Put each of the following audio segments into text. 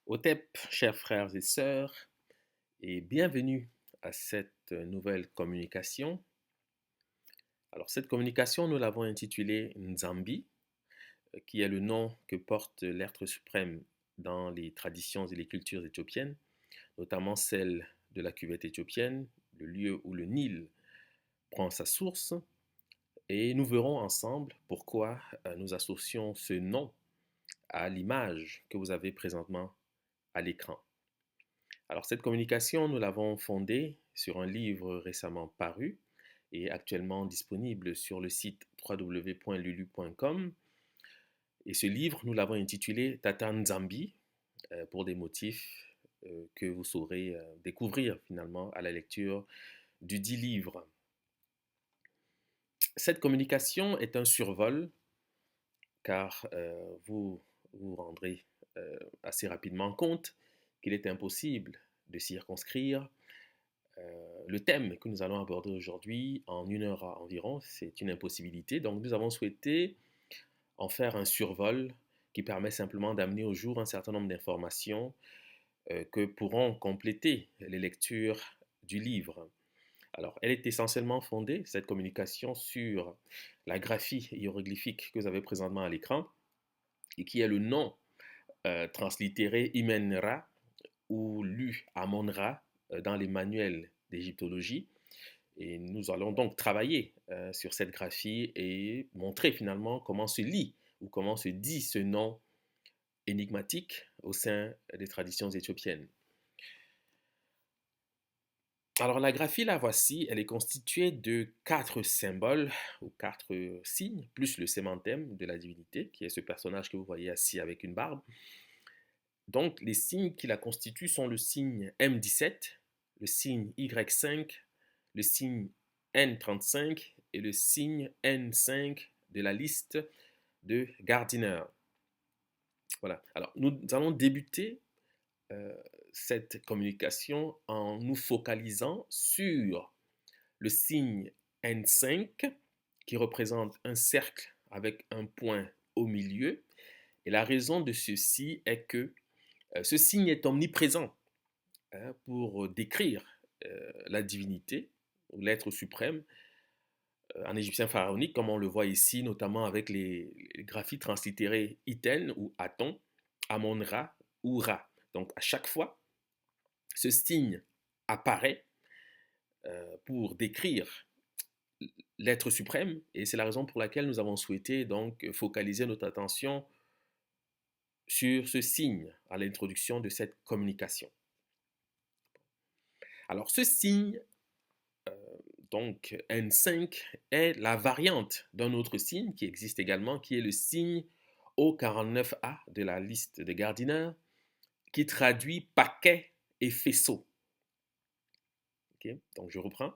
OTEP, chers frères et sœurs, et bienvenue à cette nouvelle communication. Alors, cette communication, nous l'avons intitulée Nzambi, qui est le nom que porte l'être suprême dans les traditions et les cultures éthiopiennes, notamment celle de la cuvette éthiopienne, le lieu où le Nil prend sa source. Et nous verrons ensemble pourquoi nous associons ce nom à l'image que vous avez présentement à l'écran. Alors, cette communication, nous l'avons fondée sur un livre récemment paru et actuellement disponible sur le site www.lulu.com. Et ce livre, nous l'avons intitulé Tata Nzambi pour des motifs que vous saurez découvrir finalement à la lecture du dit livre. Cette communication est un survol car vous vous rendrez assez rapidement compte qu'il est impossible de circonscrire le thème que nous allons aborder aujourd'hui en une heure environ. C'est une impossibilité. Donc nous avons souhaité en faire un survol qui permet simplement d'amener au jour un certain nombre d'informations que pourront compléter les lectures du livre. Alors, elle est essentiellement fondée, cette communication, sur la graphie hiéroglyphique que vous avez présentement à l'écran et qui est le nom translittéré Imenra ou lu Amon-Ra dans les manuels d'égyptologie. Et nous allons donc travailler sur cette graphie et montrer finalement comment se lit ou comment se dit ce nom énigmatique au sein des traditions éthiopiennes. Alors la graphie, la voici, elle est constituée de 4 symboles ou 4 signes, plus le sémanthème de la divinité, qui est ce personnage que vous voyez assis avec une barbe. Donc les signes qui la constituent sont le signe M17, le signe Y5, le signe N35 et le signe N5 de la liste de Gardiner. Voilà. Alors nous allons débuter euh, cette communication en nous focalisant sur le signe N5 qui représente un cercle avec un point au milieu. Et la raison de ceci est que ce signe est omniprésent pour décrire la divinité ou l'être suprême en égyptien pharaonique, comme on le voit ici, notamment avec les graphies translittérées Iten ou Aton, Amon-Ra ou Ra. Donc à chaque fois, ce signe apparaît pour décrire l'être suprême et c'est la raison pour laquelle nous avons souhaité donc focaliser notre attention sur ce signe à l'introduction de cette communication. Alors ce signe, donc N5, est la variante d'un autre signe qui existe également, qui est le signe O49A de la liste de Gardiner, qui traduit paquet et faisceau. Okay? Donc je reprends.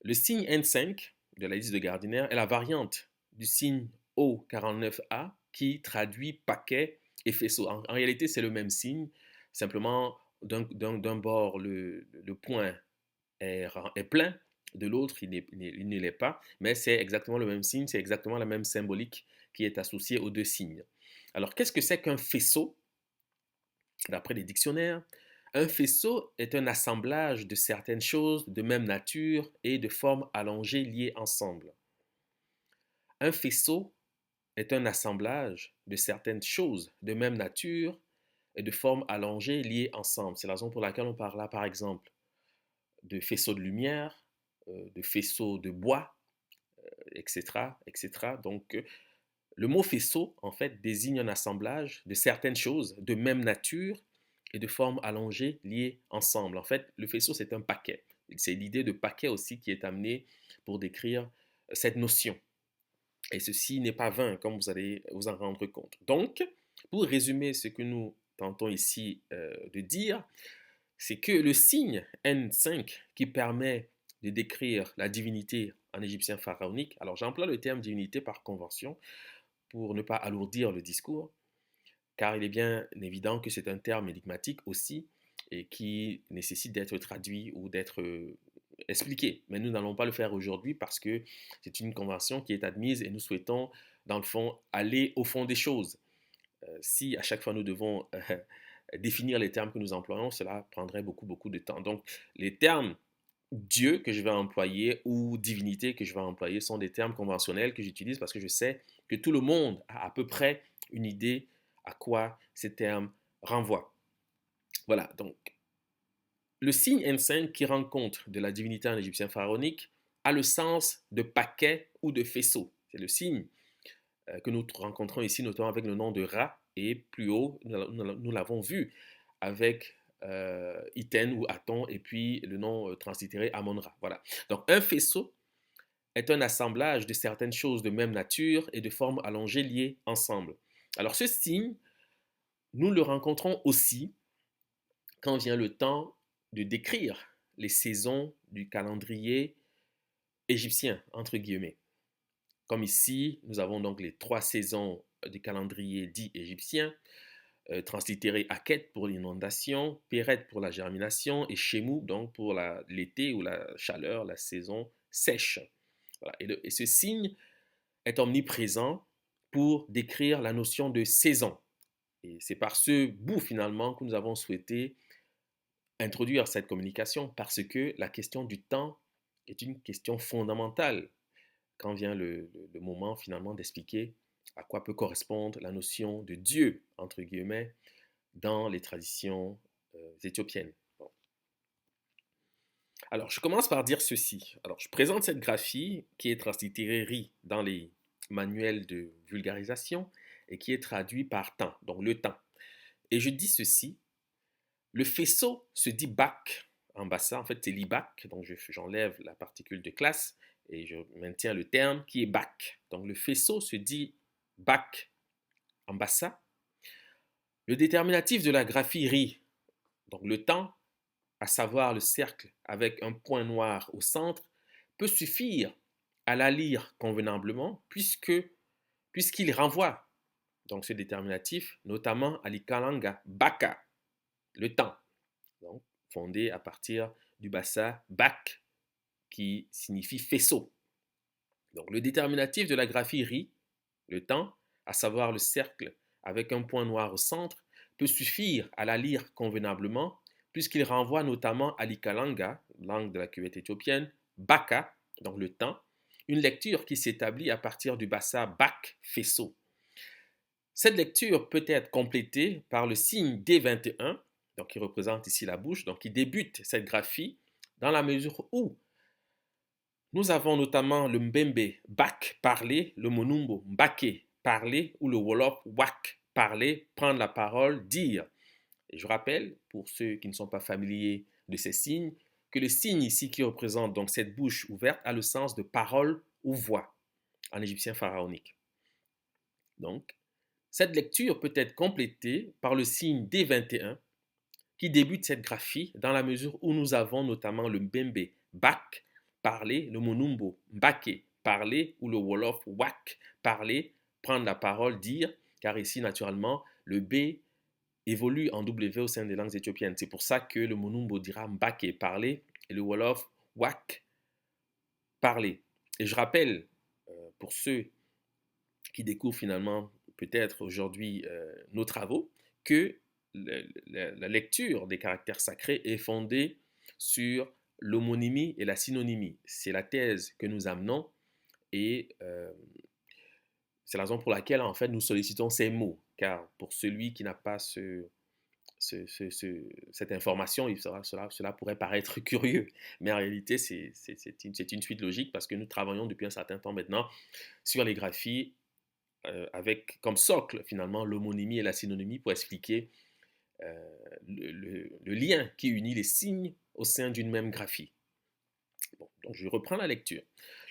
Le signe N5 de la liste de Gardiner est la variante du signe O49A qui traduit paquet et faisceau. En réalité, c'est le même signe, simplement d'un bord, le point est plein, de l'autre, il ne l'est pas, mais c'est exactement le même signe, c'est exactement la même symbolique qui est associée aux deux signes. Alors, qu'est-ce que c'est qu'un faisceau? D'après les dictionnaires, un faisceau est un assemblage de certaines choses de même nature et de forme allongée liées ensemble. Un faisceau est un assemblage de certaines choses de même nature et de forme allongée liées ensemble. C'est la raison pour laquelle on parle là, par exemple, de faisceaux de lumière, de faisceaux de bois, etc., etc. Donc, le mot faisceau, en fait, désigne un assemblage de certaines choses de même nature et de forme allongée liées ensemble. En fait, le faisceau, c'est un paquet. C'est l'idée de paquet aussi qui est amenée pour décrire cette notion. Et ceci n'est pas vain, comme vous allez vous en rendre compte. Donc, pour résumer ce que nous tentons ici de dire, c'est que le signe N5 qui permet de décrire la divinité en égyptien pharaonique, alors j'emploie le terme divinité par convention pour ne pas alourdir le discours, car il est bien évident que c'est un terme énigmatique aussi et qui nécessite d'être traduit ou d'être expliqué. Mais nous n'allons pas le faire aujourd'hui parce que c'est une convention qui est admise et nous souhaitons, dans le fond, aller au fond des choses. Si à chaque fois nous devons définir les termes que nous employons, cela prendrait beaucoup de temps. Donc, les termes Dieu que je vais employer ou divinité que je vais employer sont des termes conventionnels que j'utilise parce que je sais que tout le monde a à peu près une idée à quoi ces termes renvoient. Voilà, donc le signe N5 qui rencontre de la divinité en égyptien pharaonique a le sens de paquet ou de faisceau. C'est le signe que nous rencontrons ici, notamment avec le nom de Ra, et plus haut, nous l'avons vu avec Iten ou Aton, et puis le nom translittéré Amon-Ra. Voilà. Donc un faisceau est un assemblage de certaines choses de même nature et de forme allongée liées ensemble. Alors ce signe, nous le rencontrons aussi quand vient le temps de décrire les saisons du calendrier égyptien, entre guillemets. Comme ici, nous avons donc les 3 saisons du calendrier dit égyptien, translittéré Aket pour l'inondation, Péret pour la germination et Shemou donc pour l'été ou la chaleur, la saison sèche. Voilà. Et ce signe est omniprésent pour décrire la notion de saison. Et c'est par ce bout finalement que nous avons souhaité introduire cette communication parce que la question du temps est une question fondamentale quand vient le moment finalement d'expliquer à quoi peut correspondre la notion de Dieu, entre guillemets, dans les traditions éthiopiennes. Bon. Alors, je commence par dire ceci. Alors, je présente cette graphie qui est translittérée dans les manuels de vulgarisation et qui est traduit par temps, donc le temps. Et je dis ceci, le faisceau se dit bac en bassa, en fait c'est l'ibac, donc j'enlève la particule de classe et je maintiens le terme qui est bac. Donc le faisceau se dit bac en bassa. Le déterminatif de la graphie ri, donc le temps, à savoir le cercle avec un point noir au centre, peut suffire à la lire convenablement puisqu'il renvoie donc ce déterminatif notamment à l'ikalanga baka, le temps, donc fondé à partir du bassa bak qui signifie faisceau. Donc le déterminatif de la graphie ri, le temps, à savoir le cercle avec un point noir au centre, peut suffire à la lire convenablement puisqu'il renvoie notamment à l'ikalanga, langue de la cuvette éthiopienne, baka, donc le temps, une lecture qui s'établit à partir du bassa bak, faisceau. Cette lecture peut être complétée par le signe D21, donc qui représente ici la bouche, donc qui débute cette graphie dans la mesure où nous avons notamment le mbembe, bak, parler, le monumbo, mbake, parler, ou le wolof, wak, parler, prendre la parole, dire. Et je rappelle, pour ceux qui ne sont pas familiers de ces signes, que le signe ici qui représente donc cette bouche ouverte a le sens de parole ou voix en égyptien pharaonique. Donc, cette lecture peut être complétée par le signe D21 qui débute cette graphie dans la mesure où nous avons notamment le mbembe, bak, parler, le monumbo, mbake, parler, ou le wolof, wak, parler, prendre la parole, dire, car ici, naturellement, le B évolue en W au sein des langues éthiopiennes. C'est pour ça que le monumbo dira mbake, parler, et le wolof, wak, parler. Et je rappelle, pour ceux qui découvrent finalement peut-être aujourd'hui nos travaux, que la lecture des caractères sacrés est fondée sur l'homonymie et la synonymie. C'est la thèse que nous amenons et c'est la raison pour laquelle en fait nous sollicitons ces mots. Car pour celui qui n'a pas cette information, cela pourrait paraître curieux. Mais en réalité, c'est une suite logique parce que nous travaillons depuis un certain temps maintenant sur les graphies avec comme socle finalement l'homonymie et la synonymie pour expliquer le lien qui unit les signes au sein d'une même graphie. Bon, donc je reprends la lecture.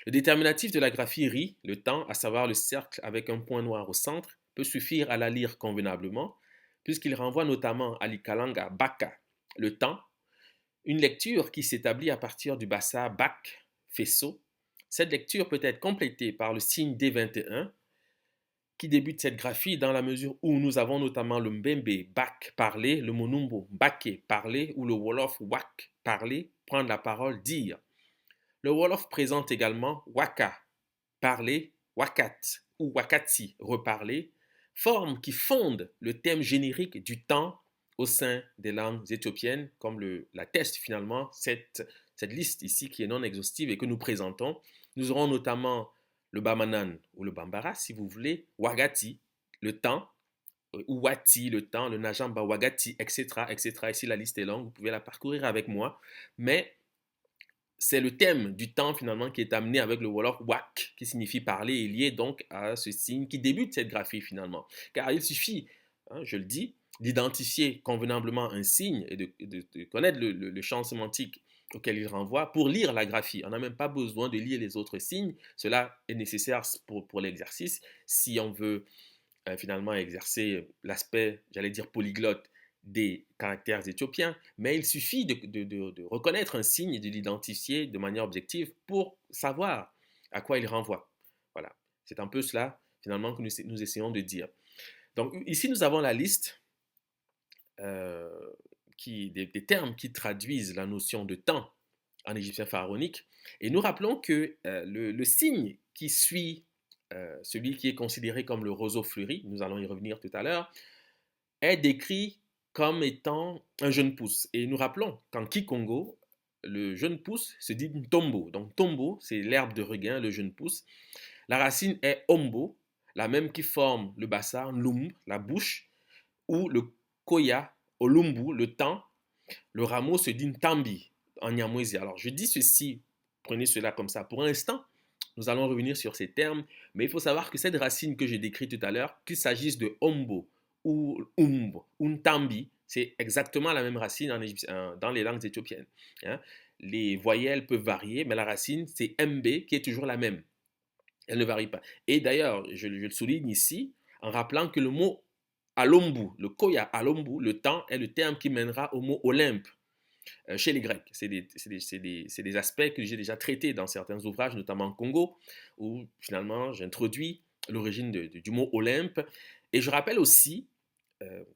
Le déterminatif de la graphie ri, le temps, à savoir le cercle avec un point noir au centre, peut suffire à la lire convenablement, puisqu'il renvoie notamment à l'ikalanga baka, le temps, une lecture qui s'établit à partir du bassa bak, faisceau. Cette lecture peut être complétée par le signe D21, qui débute cette graphie dans la mesure où nous avons notamment le mbembe, bak, parler, le monumbo, bake, parler, ou le wolof, wak, parler, prendre la parole, dire. Le wolof présente également waka, parler, wakat, ou wakati, reparler, forme qui fonde le thème générique du temps au sein des langues éthiopiennes, comme l'atteste finalement cette liste ici qui est non exhaustive et que nous présentons. Nous aurons notamment le Bamanan ou le Bambara, si vous voulez, Wagati, le temps, ou Wati, le temps, le Najamba, Wagati, etc., etc. Ici, la liste est longue, vous pouvez la parcourir avec moi, mais c'est le thème du temps finalement qui est amené avec le Wolof Wak, qui signifie parler, et lié donc à ce signe qui débute cette graphie finalement. Car il suffit, hein, je le dis, d'identifier convenablement un signe et de connaître le champ sémantique auquel il renvoie pour lire la graphie. On n'a même pas besoin de lire les autres signes. Cela est nécessaire pour l'exercice si on veut finalement exercer l'aspect, j'allais dire polyglotte, des caractères éthiopiens, mais il suffit de reconnaître un signe et de l'identifier de manière objective pour savoir à quoi il renvoie. Voilà, c'est un peu cela finalement que nous essayons de dire. Donc ici, nous avons la liste euh, des termes qui traduisent la notion de temps en égyptien pharaonique, et nous rappelons que le signe qui suit celui qui est considéré comme le roseau fleuri, nous allons y revenir tout à l'heure, est décrit comme étant un jeune pousse. Et nous rappelons qu'en Kikongo, le jeune pousse se dit tombo. Donc tombo, c'est l'herbe de regain, le jeune pousse. La racine est ombo, la même qui forme le bassin, l'umb, la bouche, ou le koya, olumbu, le temps. Le rameau se dit tambi en nyamwezi. Alors je dis ceci, prenez cela comme ça. Pour l'instant, nous allons revenir sur ces termes, mais il faut savoir que cette racine que j'ai décrite tout à l'heure, qu'il s'agisse de ombo ou umbo, untambi, c'est exactement la même racine dans les langues éthiopiennes. Hein. Les voyelles peuvent varier, mais la racine, c'est mb qui est toujours la même. Elle ne varie pas. Et d'ailleurs, je le souligne ici en rappelant que le mot alombu, le koya alombu, le temps, est le terme qui mènera au mot Olympe chez les Grecs. C'est des aspects que j'ai déjà traités dans certains ouvrages, notamment en Congo, où finalement j'introduis l'origine du mot Olympe. Et je rappelle aussi,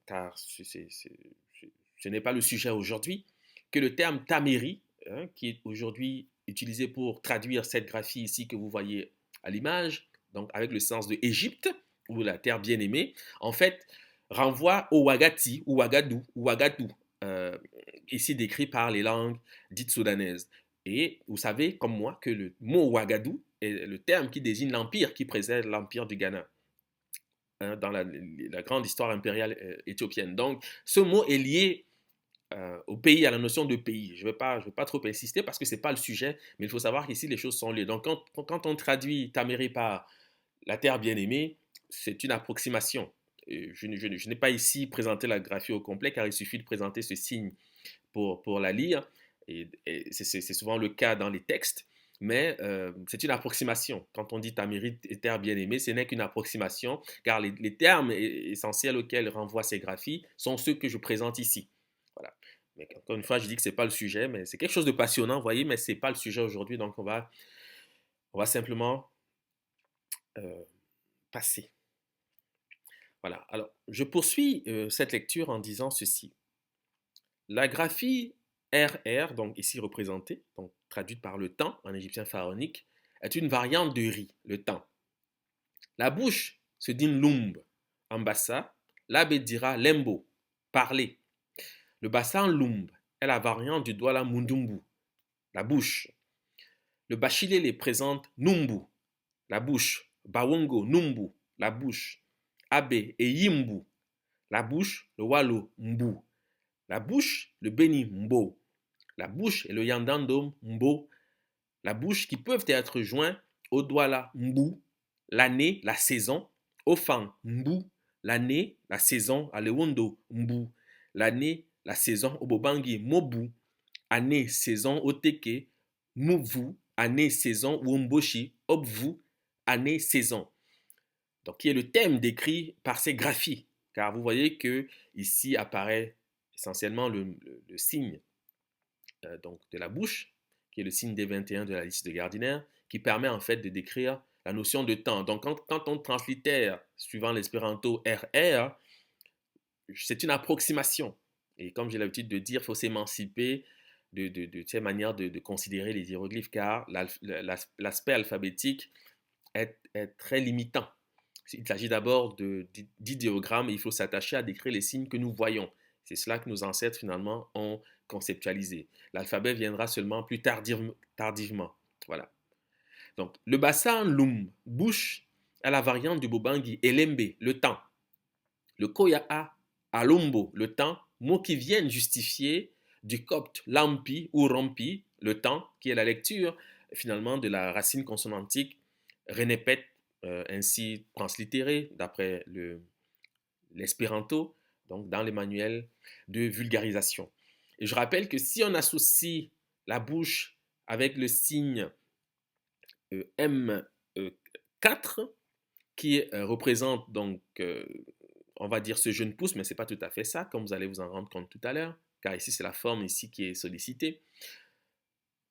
car ce n'est pas le sujet aujourd'hui, que le terme Taméri, hein, qui est aujourd'hui utilisé pour traduire cette graphie ici que vous voyez à l'image, donc avec le sens de Égypte, ou la terre bien-aimée, en fait, renvoie au Wagati, ou Wagadou, ou Wagadou, euh, ici décrit par les langues dites soudanaises. Et vous savez, comme moi, que le mot Ouagadou est le terme qui désigne l'empire qui précède l'empire du Ghana, hein, dans la grande histoire impériale éthiopienne. Donc, ce mot est lié au pays, à la notion de pays. Je ne vais pas trop insister parce que ce n'est pas le sujet, mais il faut savoir qu'ici, les choses sont liées. Donc, quand on traduit Taméri par la terre bien-aimée, c'est une approximation. Je n'ai pas ici présenté la graphie au complet car il suffit de présenter ce signe pour la lire. Et c'est souvent le cas dans les textes, mais c'est une approximation. Quand on dit Tamiri et terre bien-aimée, ce n'est qu'une approximation, car les termes essentiels auxquels renvoient ces graphies sont ceux que je présente ici. Voilà. Mais encore une fois, je dis que ce n'est pas le sujet, mais c'est quelque chose de passionnant, vous voyez, mais ce n'est pas le sujet aujourd'hui, donc on va simplement euh, passer. Voilà. Alors, je poursuis cette lecture en disant ceci. La graphie RR, donc ici représentée, donc traduite par le temps en égyptien pharaonique, est une variante de riz, le temps. La bouche se dit lumb en bassa, l'abbé dira lembo, parler. Le bassin lumb est la variante du douala mundumbu, la bouche. Le bachilele présente numbu, la bouche. Bawongo, numbu, la bouche. Abe et yimbu, la bouche. Le walo, mbu, la bouche. Le beni, mbo, la bouche et le yandando mbo, la bouche qui peuvent être joints au douala mbu, l'année, la saison, au fan mbu, l'année, la saison, à lewondo mbu, l'année, la saison, au bobangi mobu, année, saison, au teke, muvu, année, saison, ou mboshi, obvu, année, saison. Donc, qui est le thème décrit par ces graphies. Car vous voyez que ici apparaît essentiellement le signe donc de la bouche, qui est le signe D21 de la liste de Gardiner, qui permet en fait de décrire la notion de temps. Donc quand on translitère, suivant l'espéranto RR, c'est une approximation. Et comme j'ai l'habitude de dire, il faut s'émanciper de cette manière de considérer les hiéroglyphes, car l'aspect alphabétique est très limitant. Il s'agit d'abord d'idéogrammes et il faut s'attacher à décrire les signes que nous voyons. C'est cela que nos ancêtres finalement ont conceptualisé. L'alphabet viendra seulement plus tardivement. Voilà. Donc, le bassin Lum, bouche à la variante du Bobangi, Elembe, le temps. Le Koya'a, Alumbo, le temps, mots qui viennent justifier du copte Lampi ou Rompi, le temps, qui est la lecture finalement de la racine consonantique Renepet, ainsi translittérée d'après l'espéranto, donc dans les manuels de vulgarisation. Et je rappelle que si on associe la bouche avec le signe M4, qui représente donc, on va dire, ce jeune pouce, mais ce n'est pas tout à fait ça, comme vous allez vous en rendre compte tout à l'heure, car ici c'est la forme ici qui est sollicitée.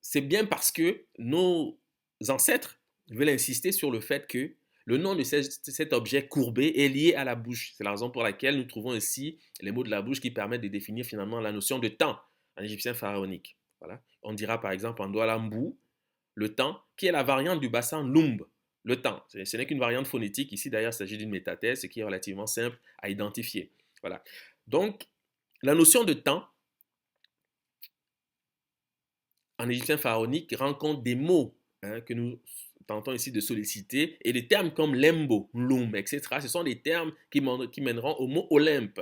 C'est bien parce que nos ancêtres veulent insister sur le fait que le nom de cet objet courbé est lié à la bouche. C'est la raison pour laquelle nous trouvons ici les mots de la bouche qui permettent de définir finalement la notion de temps en égyptien pharaonique. Voilà. On dira par exemple en Doualambu, le temps, qui est la variante du bassin Lumb, le temps. Ce n'est qu'une variante phonétique. Ici, d'ailleurs, il s'agit d'une métathèse, ce qui est relativement simple à identifier. Voilà. Donc, la notion de temps, en égyptien pharaonique, rend compte des mots que nous tentons ici de solliciter, et des termes comme lembo, lum, etc. Ce sont des termes qui mèneront au mot Olympe.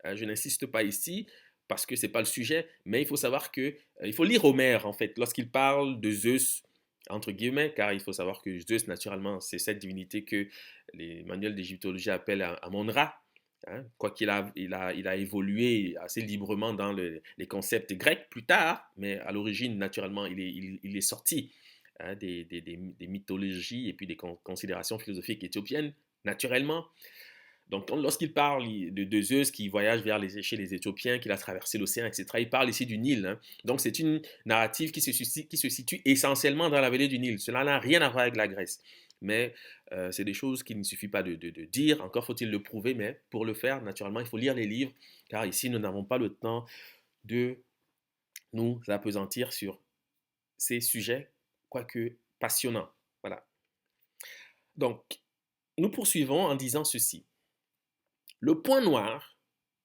Je n'insiste pas ici, parce que ce n'est pas le sujet, mais il faut savoir que, il faut lire Homère, en fait, lorsqu'il parle de Zeus, entre guillemets, car il faut savoir que Zeus, naturellement, c'est cette divinité que les manuels d'égyptologie appellent Amon-Ra. Hein, quoiqu'il il a évolué assez librement dans les concepts grecs plus tard, mais à l'origine, naturellement, il est sorti des mythologies et puis des considérations philosophiques éthiopiennes, naturellement. Donc, lorsqu'il parle de Zeus qui voyage chez les Éthiopiens, qu'il a traversé l'océan, etc., il parle ici du Nil. Hein. Donc, c'est une narrative qui se situe essentiellement dans la vallée du Nil. Cela n'a rien à voir avec la Grèce. Mais c'est des choses qu'il ne suffit pas de dire. Encore faut-il le prouver, mais pour le faire, naturellement, il faut lire les livres, car ici, nous n'avons pas le temps de nous appesantir sur ces sujets, quoique passionnants. Voilà. Donc, nous poursuivons en disant ceci. Le point noir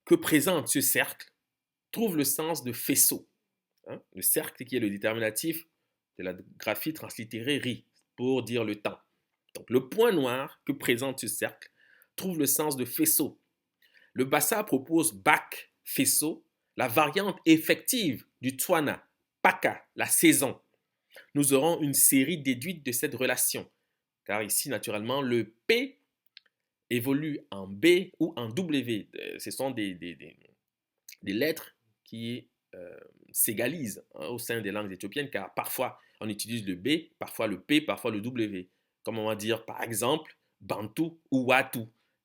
que présente ce cercle trouve le sens de faisceau. Hein, le cercle qui est le déterminatif de la graphie translittérée ri, pour dire le temps. Donc le point noir que présente ce cercle trouve le sens de faisceau. Le Bassa propose bac, faisceau, la variante effective du Tswana, paka, la saison. Nous aurons une série déduite de cette relation, car ici, naturellement, le P évolue en B ou en W. Ce sont des lettres qui s'égalisent au sein des langues éthiopiennes, car parfois on utilise le B, parfois le P, parfois le W. Comme on va dire par exemple Bantu ou Watu.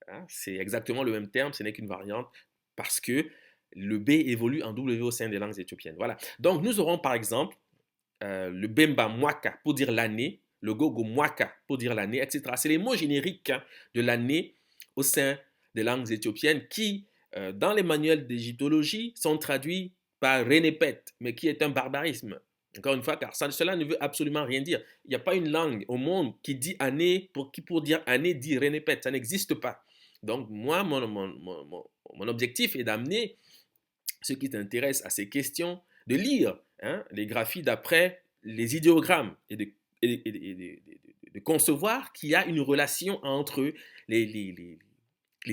Hein, c'est exactement le même terme, ce n'est qu'une variante, parce que le B évolue en W au sein des langues éthiopiennes. Voilà. Donc nous aurons par exemple le Bemba Mwaka pour dire l'année, le Gogo Mwaka pour dire l'année, etc. C'est les mots génériques de l'année au sein des langues éthiopiennes qui, dans les manuels d'égyptologie, sont traduits par Renepet, mais qui est un barbarisme. Encore une fois, car cela ne veut absolument rien dire. Il n'y a pas une langue au monde qui dit année, qui pour dire année dit Renepet. Ça n'existe pas. Donc, moi, mon objectif est d'amener ceux qui s'intéressent à ces questions, de lire les graphies d'après les idéogrammes et de concevoir qu'il y a une relation entre les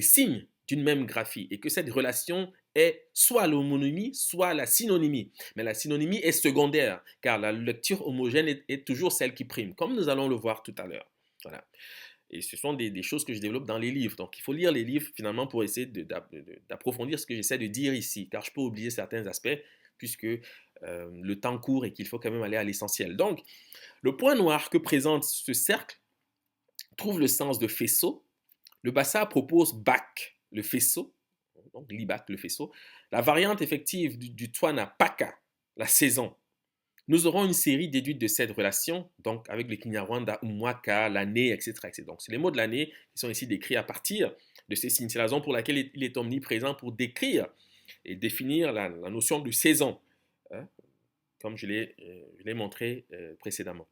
signes d'une même graphie et que cette relation est soit l'homonymie, soit la synonymie. Mais la synonymie est secondaire, car la lecture homogène est toujours celle qui prime, comme nous allons le voir tout à l'heure. Voilà. Et ce sont des choses que je développe dans les livres. Donc, il faut lire les livres finalement pour essayer d'approfondir ce que j'essaie de dire ici, car je peux oublier certains aspects puisque le temps court et qu'il faut quand même aller à l'essentiel. Donc, le point noir que présente ce cercle trouve le sens de faisceau. Le Bassa propose bac, le faisceau, donc libac, le faisceau. La variante effective du Tswana, paka, la saison. Nous aurons une série déduite de cette relation, donc avec le Kinyarwanda, Umwaka, l'année, etc., etc. Donc, c'est les mots de l'année qui sont ici décrits à partir de ces signes. C'est la raison pour laquelle il est omniprésent pour décrire et définir la notion de saison, hein, comme je l'ai montré précédemment.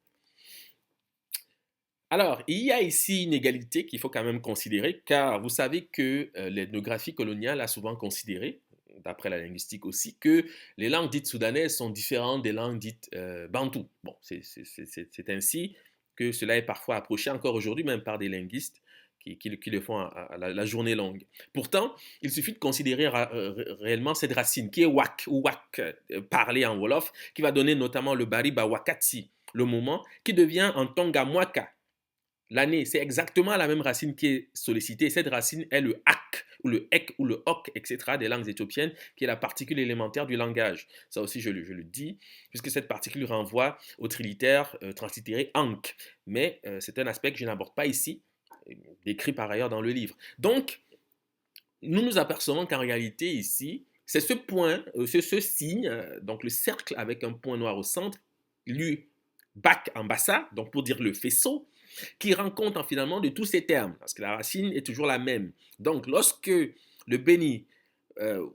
Alors, il y a ici une égalité qu'il faut quand même considérer, car vous savez que l'etnographie coloniale a souvent considéré, d'après la linguistique aussi, que les langues dites soudanaises sont différentes des langues dites bantoues. Bon, c'est ainsi que cela est parfois approché encore aujourd'hui, même par des linguistes qui le font à la journée longue. Pourtant, il suffit de considérer réellement cette racine qui est wak, ou wak, parlé en Wolof, qui va donner notamment le bariba wakati, le moment, qui devient en tonga mwaka, l'année. C'est exactement la même racine qui est sollicitée. Cette racine est le ak, ou le ek, ou le ok, etc. des langues éthiopiennes, qui est la particule élémentaire du langage. Ça aussi, je le dis, puisque cette particule renvoie au trilitère translittéré ank. Mais c'est un aspect que je n'aborde pas ici, décrit par ailleurs dans le livre. Donc, nous nous apercevons qu'en réalité, ici, c'est ce point, ce signe, donc le cercle avec un point noir au centre, lu bac en bassa, donc pour dire le faisceau, qui rend compte finalement de tous ces termes, parce que la racine est toujours la même. Donc, lorsque le béni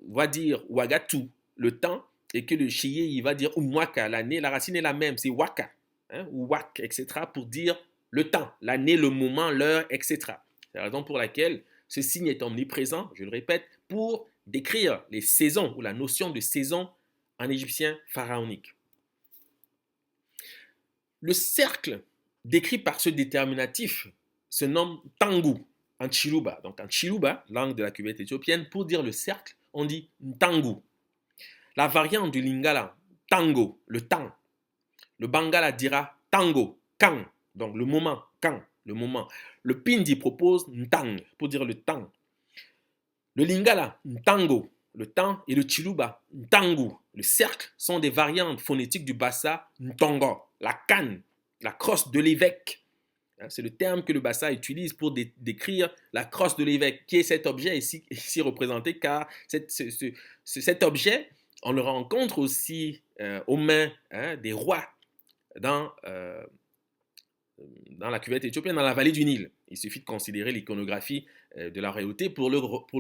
va dire wagatu, le temps, et que le chié il va dire umwaka, l'année, la racine est la même, c'est waka, hein, ou wak, etc., pour dire le temps, l'année, le moment, l'heure, etc. C'est la raison pour laquelle ce signe est omniprésent, je le répète, pour décrire les saisons ou la notion de saison en égyptien pharaonique. Le cercle décrit par ce déterminatif se nomme tangu en Chiluba. Donc en Chiluba, langue de la cuvette éthiopienne, pour dire le cercle, on dit tangu. La variante du lingala, tango, le temps. Le bangala dira tango, quand, donc le moment, quand, le moment. Le pindi propose ntang, pour dire le temps. Le lingala, ntango, le temps, et le chiluba, ntangu, le cercle, sont des variantes phonétiques du bassa ntongo, la canne, la crosse de l'évêque. C'est le terme que le bassa utilise pour décrire la crosse de l'évêque, qui est cet objet ici représenté, car cet objet, on le rencontre aussi aux mains des rois dans la cuvette éthiopienne, dans la vallée du Nil. Il suffit de considérer l'iconographie de la royauté pour le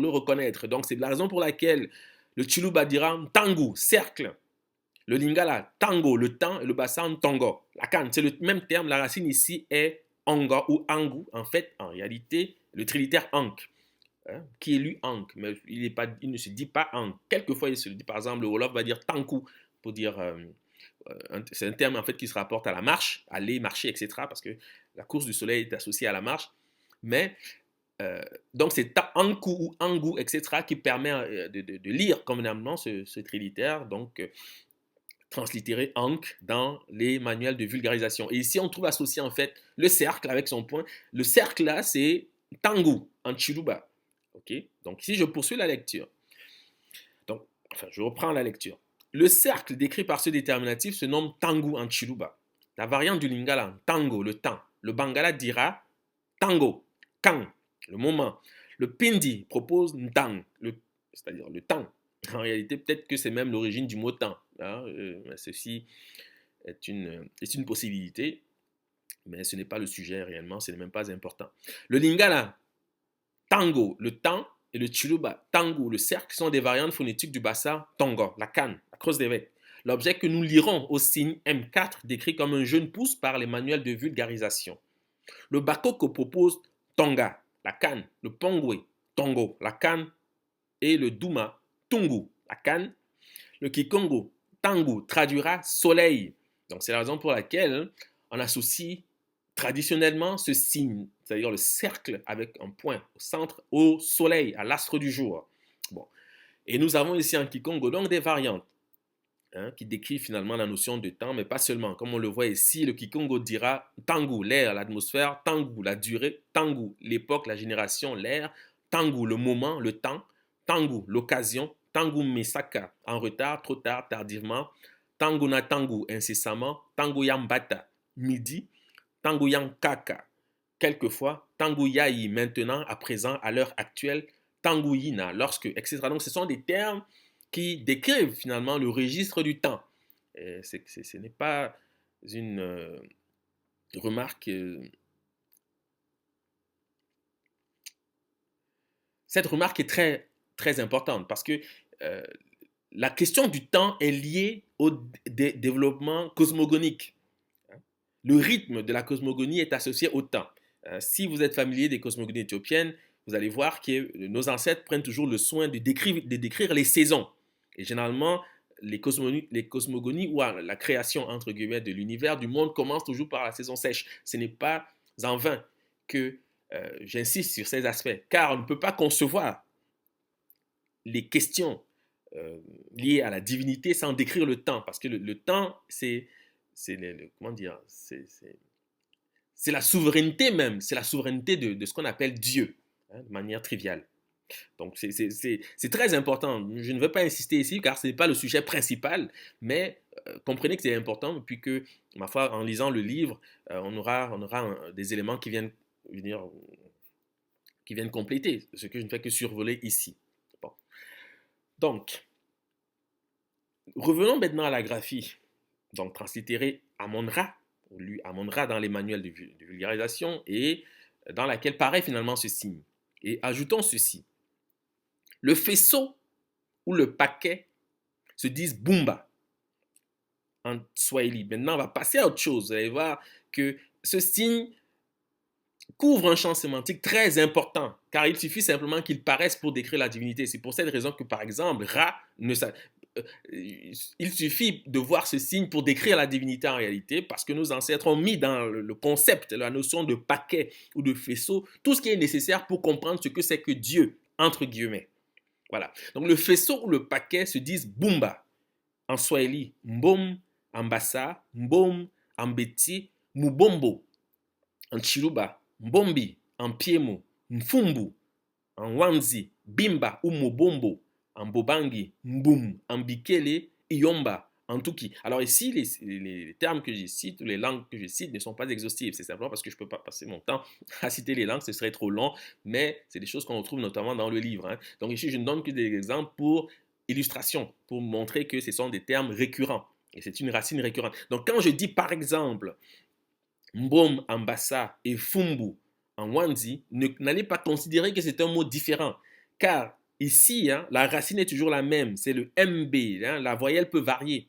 reconnaître. Donc c'est la raison pour laquelle le Chiluba dira tangu, cercle. Le lingala, tango, le temps, et le bassan, tongo. La canne, c'est le même terme. La racine ici est onga ou angu. En fait, en réalité, le trilitère ank, qui est lu ank, mais il ne se dit pas ank. Quelquefois, il se dit, par exemple, le Wolof va dire tanku, pour dire... c'est un terme en fait qui se rapporte à la marche, aller, marcher, etc. Parce que la course du soleil est associée à la marche. Mais donc c'est anku ou angu, etc. qui permet de lire convenablement ce trilitère, donc translittéré ank dans les manuels de vulgarisation. Et ici on trouve associé en fait le cercle avec son point. Le cercle là c'est tangu en Chiluba. Ok. Donc ici je poursuis la lecture. Donc enfin je reprends la lecture. Le cercle décrit par ce déterminatif se nomme tangu en Chiluba. La variante du lingala, tango, le temps. Le bangala dira tango, quand, le moment. Le pindi propose ntang, c'est-à-dire le temps. En réalité, peut-être que c'est même l'origine du mot temps. Hein, ceci est une possibilité, mais ce n'est pas le sujet réellement, ce n'est même pas important. Le lingala, tango, le temps, et le chiluba, tango, le cercle, sont des variantes phonétiques du bassa tongo, la canne, la crosse d'évêque. L'objet que nous lirons au signe M4 décrit comme un jeune pouce par les manuels de vulgarisation. Le bakoko propose tonga, la canne, le pongwe, tongo, la canne, et le duma, tungu, la canne. Le kikongo, tangu, traduira soleil. Donc c'est la raison pour laquelle on associe traditionnellement ce signe, c'est-à-dire le cercle avec un point au centre, au soleil, à l'astre du jour. Bon. Et nous avons ici en Kikongo donc des variantes qui décrivent finalement la notion de temps, mais pas seulement. Comme on le voit ici, le Kikongo dira tangu, l'air, l'atmosphère, tangu, la durée, tangu, l'époque, la génération, l'ère, tangu, le moment, le temps, tangu, l'occasion, tangu mesaka, en retard, trop tard, tardivement, tangu na tangu, incessamment, tangu yambata, midi, tangu yankaka, quelquefois, tangu yai, maintenant, à présent, à l'heure actuelle, tangu yina, lorsque, etc. Donc ce sont des termes qui décrivent finalement le registre du temps. Ce n'est pas une remarque... cette remarque est très, très importante parce que la question du temps est liée au développement cosmogonique. Le rythme de la cosmogonie est associé au temps. Si vous êtes familier des cosmogonies éthiopiennes, vous allez voir que nos ancêtres prennent toujours le soin de décrire les saisons. Et généralement, les cosmogonies ou la création, entre guillemets, de l'univers, du monde, commence toujours par la saison sèche. Ce n'est pas en vain que j'insiste sur ces aspects, car on ne peut pas concevoir les questions liées à la divinité sans décrire le temps, parce que le temps, comment dire, c'est la souveraineté même, c'est la souveraineté de ce qu'on appelle Dieu, hein, de manière triviale. Donc c'est très important. Je ne veux pas insister ici car ce n'est pas le sujet principal, mais comprenez que c'est important, puis que, ma foi, en lisant le livre, on aura des éléments qui viennent compléter ce que je ne fais que survoler ici. Bon. Donc, revenons maintenant à la graphie. Donc, translittérée Amon-Ra, lu Amon-Ra dans les manuels de vulgarisation, et dans laquelle paraît finalement ce signe. Et ajoutons ceci. Le faisceau ou le paquet se disent Bumba en Swahili. Maintenant, on va passer à autre chose. Vous allez voir que ce signe couvre un champ sémantique très important, car il suffit simplement qu'il paraisse pour décrire la divinité. C'est pour cette raison que, par exemple, Ra, il suffit de voir ce signe pour décrire la divinité en réalité, parce que nos ancêtres ont mis dans le concept, la notion de paquet ou de faisceau, tout ce qui est nécessaire pour comprendre ce que c'est que Dieu, entre guillemets. Voilà. Donc le faisceau ou le paquet se disent Bumba. En Swahili, Mbom, Ambassa, Mbom, Ambeti, Mubombo. En Chiluba, Mbombi. En Piemo, Mfumbu. En Wanzi, Bimba ou Mobombo. En Bobangi, Mbum. En Bikele, Iyomba. En Tuki. Alors ici, les termes que je cite, les langues que je cite ne sont pas exhaustives. C'est simplement parce que je ne peux pas passer mon temps à citer les langues, ce serait trop long, mais c'est des choses qu'on retrouve notamment dans le livre. Hein. Donc ici, je ne donne que des exemples pour illustration, pour montrer que ce sont des termes récurrents. Et c'est une racine récurrente. Donc quand je dis par exemple Mbom en Bassa et Fumbu en Wanzi, n'allez pas considérer que c'est un mot différent. Car ici, hein, la racine est toujours la même. C'est le MB. Hein, la voyelle peut varier.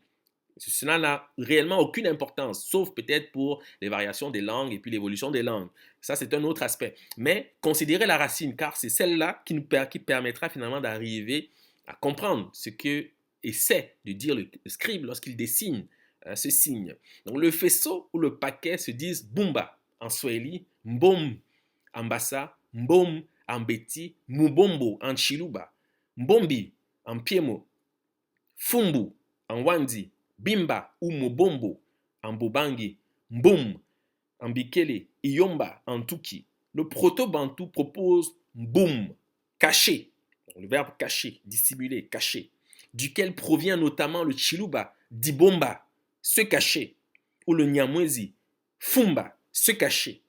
Cela n'a réellement aucune importance, sauf peut-être pour les variations des langues et puis l'évolution des langues. Ça, c'est un autre aspect. Mais considérez la racine, car c'est celle-là qui permettra finalement d'arriver à comprendre ce que essaie de dire le scribe lorsqu'il dessine ce signe. Donc le faisceau ou le paquet se disent Bumba en Swahili, Mbom en Bassa, Mbom en Beti, Mubombo en Chiluba, Mbombi en Piemo, Fumbu en Wandi, Bimba ou Mobombo en Bobangi, Mbum en Bikele, Iyomba en Tuki. Le proto-bantou propose Mbum, caché, le verbe caché, dissimuler, caché, duquel provient notamment le Chiluba, Dibomba, se cacher, ou le Nyamwezi, Fumba, se cacher.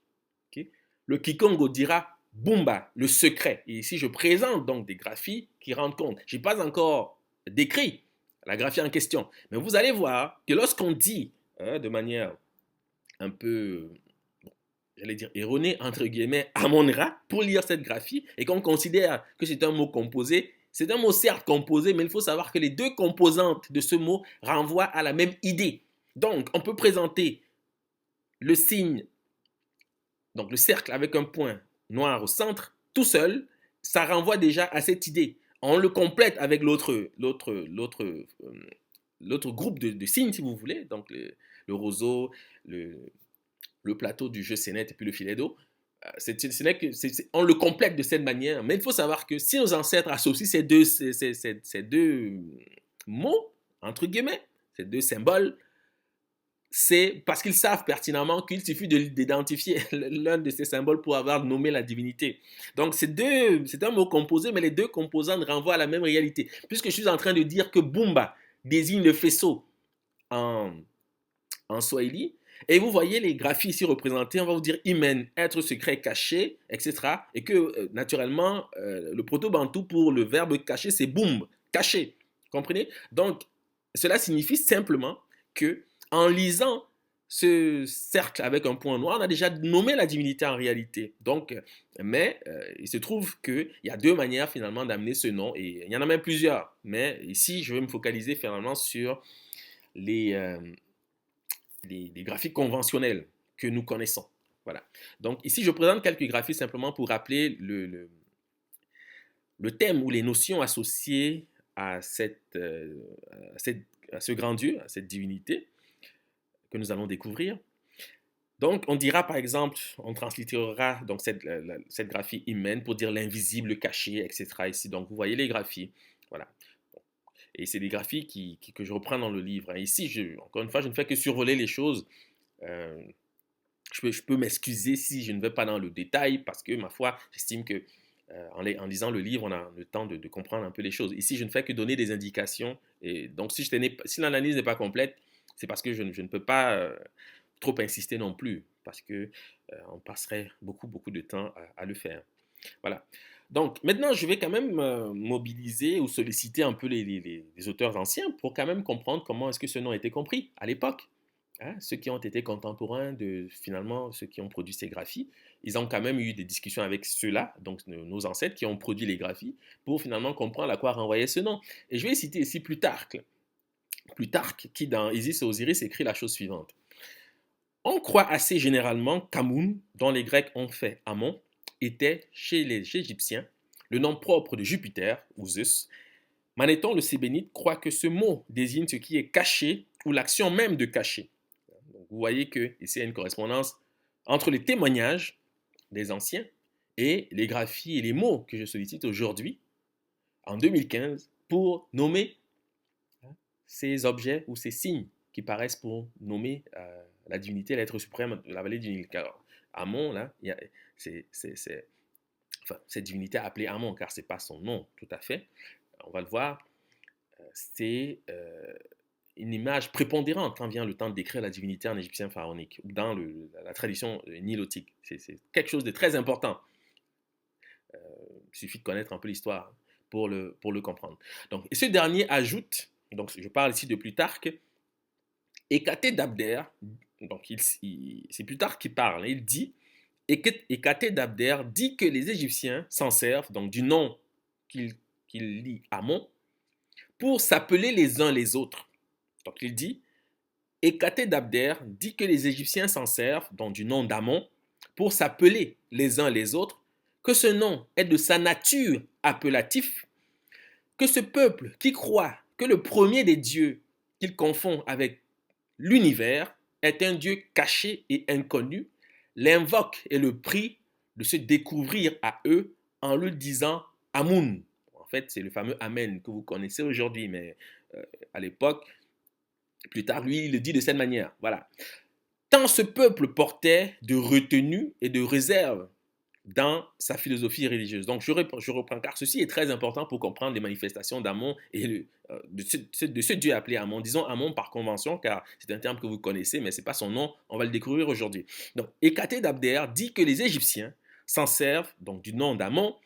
Okay? Le Kikongo dira Bumba, le secret. Et ici, je présente donc des graphies qui rendent compte. Je n'ai pas encore décrit la graphie en question. Mais vous allez voir que lorsqu'on dit de manière un peu, j'allais dire erronée, entre guillemets, Amon-Ra, pour lire cette graphie, et qu'on considère que c'est un mot composé, c'est un mot certes composé, mais il faut savoir que les deux composantes de ce mot renvoient à la même idée. Donc, on peut présenter le signe, donc le cercle avec un point noir au centre, tout seul, ça renvoie déjà à cette idée. On le complète avec l'autre groupe de signes, si vous voulez, donc le roseau, le plateau du jeu Sénète et puis le filet d'eau. On le complète de cette manière, mais il faut savoir que si nos ancêtres associent ces deux mots, entre guillemets, ces deux symboles, c'est parce qu'ils savent pertinemment qu'il suffit d'identifier l'un de ces symboles pour avoir nommé la divinité. Donc c'est un mot composé, mais les deux composantes renvoient à la même réalité. Puisque je suis en train de dire que Bumba désigne le faisceau en Swahili, et vous voyez les graphies ici représentées, on va vous dire Imen, être secret, caché, etc. Et que naturellement, le proto-bantou pour le verbe caché, c'est boum, caché. Comprenez? Donc, cela signifie simplement que en lisant ce cercle avec un point noir, on a déjà nommé la divinité en réalité. Donc, mais il se trouve qu'il y a deux manières finalement d'amener ce nom, et il y en a même plusieurs. Mais ici, je vais me focaliser finalement sur les graphiques conventionnels que nous connaissons. Voilà. Donc ici, je présente quelques graphies simplement pour rappeler le thème ou les notions associées à ce grand Dieu, à cette divinité que nous allons découvrir. Donc, on dira par exemple, on translittérera donc cette graphie hymen pour dire l'invisible caché, etc. Ici, donc vous voyez les graphies. Voilà. Et c'est des graphies que je reprends dans le livre. Ici, encore une fois, je ne fais que survoler les choses. Euh, je peux m'excuser si je ne vais pas dans le détail parce que, ma foi, j'estime que en lisant le livre, on a le temps de comprendre un peu les choses. Ici, je ne fais que donner des indications. Et donc, si l'analyse n'est pas complète, c'est parce que je ne peux pas trop insister non plus, parce que on passerait beaucoup de temps à le faire. Voilà. Donc, maintenant, je vais quand même mobiliser ou solliciter un peu les auteurs anciens pour quand même comprendre comment est-ce que ce nom a été compris à l'époque. Hein, ceux qui ont été contemporains de finalement ceux qui ont produit ces graphies, ils ont quand même eu des discussions avec ceux-là, donc nos ancêtres qui ont produit les graphies, pour finalement comprendre à quoi renvoyait ce nom. Et je vais citer ici Plutarque. Plutarque qui dans Isis et Osiris écrit la chose suivante. On croit assez généralement qu'Amun, dont les Grecs ont fait Amon, était chez les Égyptiens le nom propre de Jupiter ou Zeus. Manéthon le Sébénite croit que ce mot désigne ce qui est caché ou l'action même de cacher. Donc, vous voyez que ici il y a une correspondance entre les témoignages des anciens et les graphies et les mots que je sollicite aujourd'hui, en 2015, pour nommer ces objets ou ces signes qui paraissent pour nommer la divinité, l'être suprême de la vallée du Nil. Car Amon, là, cette divinité appelée Amon, car ce n'est pas son nom tout à fait. On va le voir, c'est une image prépondérante quand vient le temps de décrire la divinité en égyptien pharaonique, ou dans la tradition nilotique. C'est quelque chose de très important. Il suffit de connaître un peu l'histoire pour le comprendre. Donc, et ce dernier ajoute, donc je parle ici de Plutarque, Hécaté d'Abder, donc c'est Plutarque qui parle, il dit, Hécaté d'Abder dit que les Égyptiens s'en servent, donc du nom qu'il lit Amon, pour s'appeler les uns les autres. Donc il dit, Hécaté d'Abder dit que les Égyptiens s'en servent, donc du nom d'Amon, pour s'appeler les uns les autres, que ce nom est de sa nature appellatif, que ce peuple qui croit que le premier des dieux qu'il confond avec l'univers est un Dieu caché et inconnu, l'invoque et le prie de se découvrir à eux en lui disant Amun. En fait, c'est le fameux Amen que vous connaissez aujourd'hui, mais à l'époque, plus tard, lui, il le dit de cette manière. Voilà. Tant ce peuple portait de retenue et de réserve dans sa philosophie religieuse. Donc, je reprends, car ceci est très important pour comprendre les manifestations d'Amon et de ce Dieu appelé Amon. Disons Amon par convention, car c'est un terme que vous connaissez, mais ce n'est pas son nom, on va le découvrir aujourd'hui. Donc, Hécaté d'Abder dit que les Égyptiens s'en servent, donc du nom d'Amon,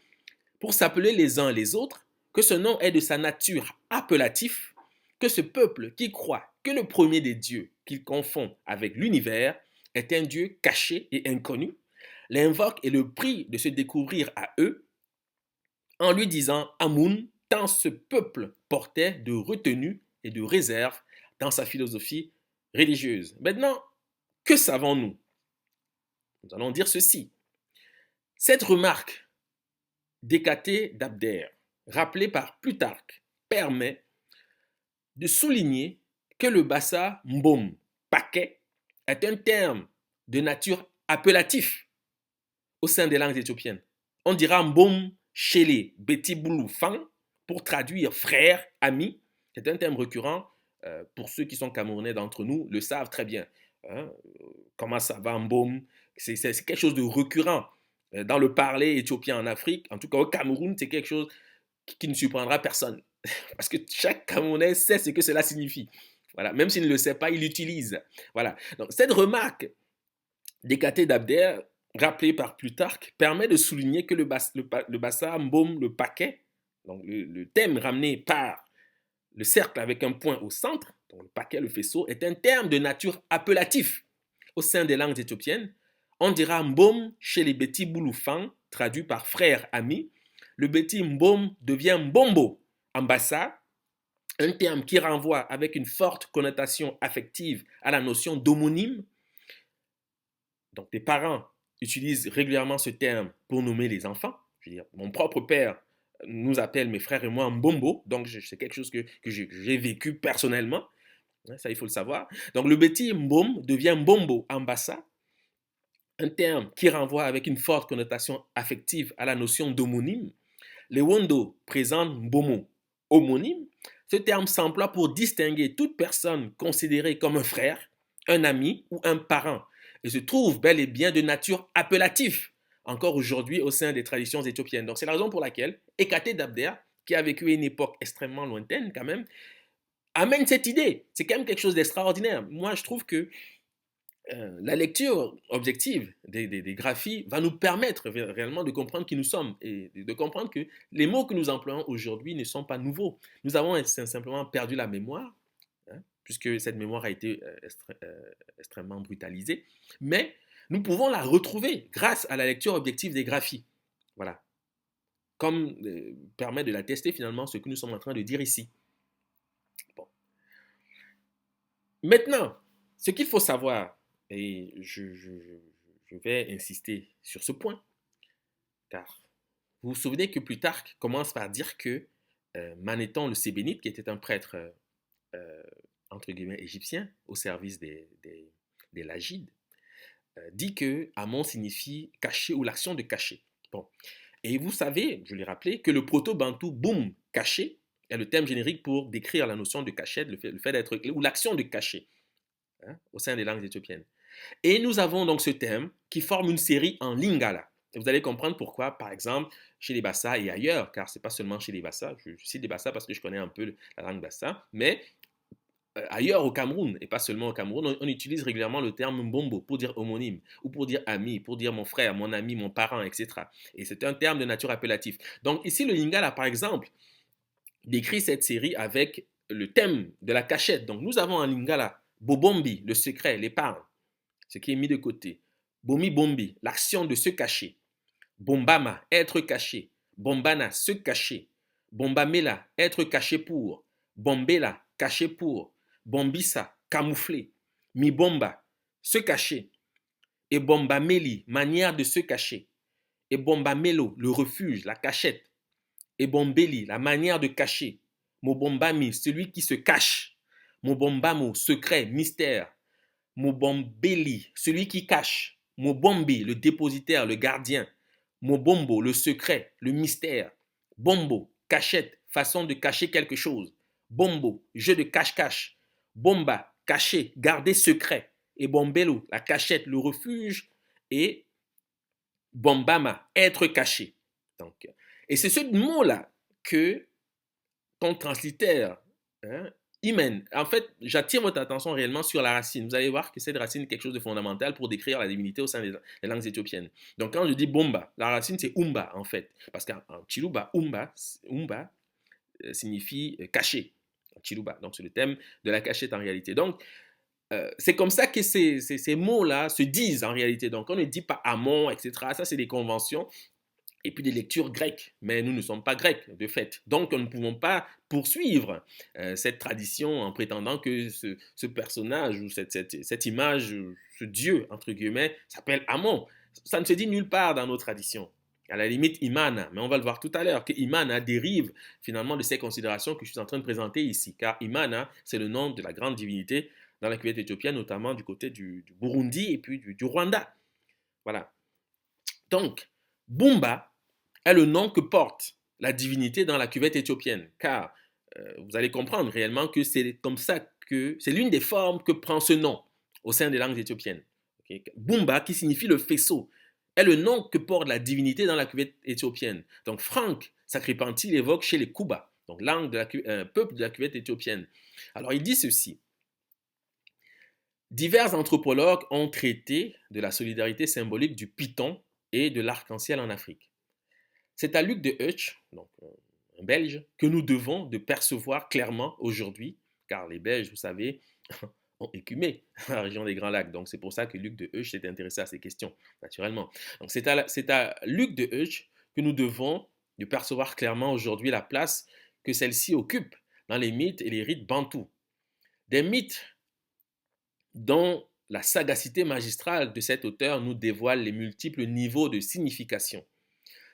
pour s'appeler les uns les autres, que ce nom est de sa nature appellatif, que ce peuple qui croit que le premier des dieux qu'il confond avec l'univers est un Dieu caché et inconnu, l'invoque et le prie de se découvrir à eux en lui disant Amun, tant ce peuple portait de retenue et de réserve dans sa philosophie religieuse. Maintenant, que savons-nous? Nous allons dire ceci. Cette remarque d'Hécaté d'Abder, rappelée par Plutarque, permet de souligner que le bassa mbom, paquet, est un terme de nature appellatif au sein des langues éthiopiennes. On dira mbom shele beti boulou fang pour traduire frère, ami. C'est un terme récurrent. Pour ceux qui sont camerounais d'entre nous le savent très bien. Hein? Comment ça va mbom? C'est quelque chose de récurrent dans le parler éthiopien en Afrique. En tout cas au Cameroun, c'est quelque chose qui ne surprendra personne. Parce que chaque Camerounais sait ce que cela signifie. Voilà. Même s'il ne le sait pas, il l'utilise. Voilà. Donc, cette remarque d'Hécaté d'Abder, rappelée par Plutarque, permet de souligner que le bassa mbom, le paquet, donc le thème ramené par le cercle avec un point au centre, donc le paquet, le faisceau, est un terme de nature appellatif au sein des langues éthiopiennes. On dira mbom chez les Beti Bouloufang, traduit par frère, ami. Le Beti mbom devient mbombo en bassa, un terme qui renvoie avec une forte connotation affective à la notion d'homonyme. Donc, les parents utilisent régulièrement ce terme pour nommer les enfants. Je veux dire, mon propre père nous appellent mes frères et moi Mbombo, donc c'est quelque chose que j'ai vécu personnellement, hein, ça il faut le savoir. Donc le béti Mbom devient Mbombo en Bassa, un terme qui renvoie avec une forte connotation affective à la notion d'homonyme. Les Wondo présentent Mbomo, homonyme. Ce terme s'emploie pour distinguer toute personne considérée comme un frère, un ami ou un parent et se trouve bel et bien de nature appellative encore aujourd'hui au sein des traditions éthiopiennes. Donc c'est la raison pour laquelle Ekate Dabder, qui a vécu une époque extrêmement lointaine quand même, amène cette idée. C'est quand même quelque chose d'extraordinaire. Moi, je trouve que la lecture objective des graphies va nous permettre réellement de comprendre qui nous sommes et de comprendre que les mots que nous employons aujourd'hui ne sont pas nouveaux. Nous avons simplement perdu la mémoire, hein, puisque cette mémoire a été extrêmement brutalisée, mais nous pouvons la retrouver grâce à la lecture objective des graphies. Voilà. Comme permet de l'attester finalement ce que nous sommes en train de dire ici. Bon. Maintenant, ce qu'il faut savoir, et je vais insister sur ce point, car vous vous souvenez que Plutarque commence par dire que Manéthon le Sébénite, qui était un prêtre euh, entre guillemets égyptien au service des Lagides, dit que Amon signifie cacher ou l'action de cacher. Bon. Et vous savez, je l'ai rappelé, que le proto-bantou boum, caché, est le terme générique pour décrire la notion de cachette, le fait d'être, ou l'action de cacher, hein, au sein des langues éthiopiennes. Et nous avons donc ce terme qui forme une série en lingala. Et vous allez comprendre pourquoi, par exemple, chez les Bassa et ailleurs, car ce n'est pas seulement chez les Bassa, je cite les Bassa parce que je connais un peu la langue Bassa, mais ailleurs au Cameroun, et pas seulement au Cameroun, on utilise régulièrement le terme mbombo pour dire homonyme, ou pour dire ami, pour dire mon frère, mon ami, mon parent, etc. Et c'est un terme de nature appellative. Donc ici, le lingala, par exemple, décrit cette série avec le thème de la cachette. Donc nous avons en lingala bobombi, le secret, l'épargne, ce qui est mis de côté. Bomi bombi, l'action de se cacher. Bombama, être caché. Bombana, se cacher. Bombamela, être caché pour. Bombela, caché pour. Bombissa, camoufler. Mibomba, se cacher. Et bombameli, manière de se cacher. Et bombamelo, le refuge, la cachette. Et bombeli, la manière de cacher. Mobombami, celui qui se cache. Mobombamo, secret, mystère. Mobombeli, celui qui cache. Mobombi, le dépositaire, le gardien. Mobombo, le secret, le mystère. Bombo, cachette, façon de cacher quelque chose. Bombo, jeu de cache-cache. Bomba, cacher, garder secret. Et bombelo, la cachette, le refuge. Et bombama, être caché. Donc, et c'est ce mot-là que qu'on translitère, hein, hymen. En fait, j'attire votre attention réellement sur la racine. Vous allez voir que cette racine est quelque chose de fondamental pour décrire la divinité au sein des langues éthiopiennes. Donc, quand je dis bomba, la racine c'est umba en fait. Parce qu'en Chiluba, umba signifie caché. En Chiluba. Donc, c'est le thème de la cachette en réalité. Donc, c'est comme ça que ces mots-là se disent en réalité. Donc, on ne dit pas Amon, etc. Ça, c'est des conventions et puis des lectures grecques. Mais nous ne sommes pas grecs, de fait. Donc, nous ne pouvons pas poursuivre cette tradition en prétendant que ce personnage ou cette image, ce dieu, entre guillemets, s'appelle Amon. Ça ne se dit nulle part dans nos traditions. À la limite, Imana, mais on va le voir tout à l'heure, que Imana dérive finalement de ces considérations que je suis en train de présenter ici. Car Imana, c'est le nom de la grande divinité dans la cuvette éthiopienne, notamment du côté du Burundi et puis du Rwanda. Voilà. Donc, Bumba est le nom que porte la divinité dans la cuvette éthiopienne, car vous allez comprendre réellement que c'est comme ça que c'est l'une des formes que prend ce nom au sein des langues éthiopiennes. Okay? Bumba, qui signifie le faisceau, est le nom que porte la divinité dans la cuvette éthiopienne. Donc, Franck Sacripanti l'évoque chez les Kuba, donc langue de peuple de la cuvette éthiopienne. Alors, il dit ceci. Divers anthropologues ont traité de la solidarité symbolique du python et de l'arc-en-ciel en Afrique. C'est à Luc de Hutch, donc un Belge, que nous devons de percevoir clairement aujourd'hui, car les Belges, vous savez, ont écumé la région des Grands Lacs. Donc c'est pour ça que Luc de Hutch s'est intéressé à ces questions, naturellement. Donc c'est à Luc de Hutch que nous devons de percevoir clairement aujourd'hui la place que celle-ci occupe dans les mythes et les rites bantous. Des mythes dont la sagacité magistrale de cet auteur nous dévoile les multiples niveaux de signification.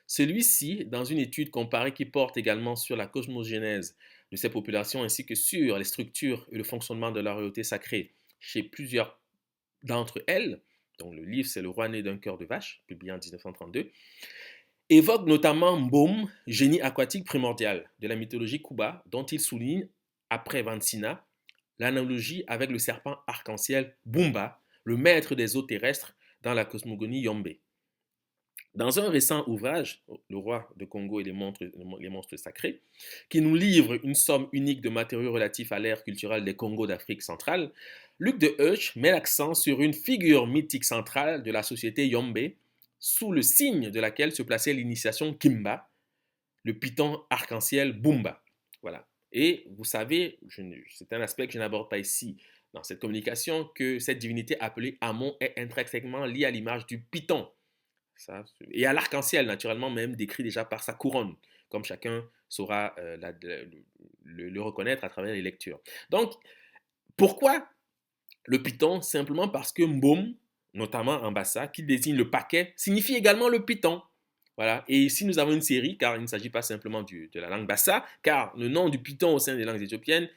Celui-ci, dans une étude comparée qui porte également sur la cosmogénèse de ces populations ainsi que sur les structures et le fonctionnement de la royauté sacrée chez plusieurs d'entre elles, donc le livre c'est Le roi né d'un cœur de vache, publié en 1932, évoque notamment Mbom, génie aquatique primordial de la mythologie Kuba, dont il souligne, après Vansina, l'analogie avec le serpent arc-en-ciel Bumba, le maître des eaux terrestres dans la cosmogonie Yombe. Dans un récent ouvrage, Le roi de Congo et les monstres sacrés, qui nous livre une somme unique de matériaux relatifs à l'ère culturelle des Congos d'Afrique centrale, Luc de Heuch met l'accent sur une figure mythique centrale de la société Yombe, sous le signe de laquelle se plaçait l'initiation Kimba, le python arc-en-ciel Bumba. Voilà. Et vous savez, c'est un aspect que je n'aborde pas ici dans cette communication, que cette divinité appelée Amon est intrinsèquement liée à l'image du python. Ça, et à l'arc-en-ciel, naturellement, même décrit déjà par sa couronne, comme chacun saura le reconnaître à travers les lectures. Donc, pourquoi le python? Simplement parce que Mbom, notamment en bassa, qui désigne le paquet, signifie également le python. Voilà. Et ici, nous avons une série, car il ne s'agit pas simplement de la langue bassa, car le nom du python au sein des langues éthiopiennes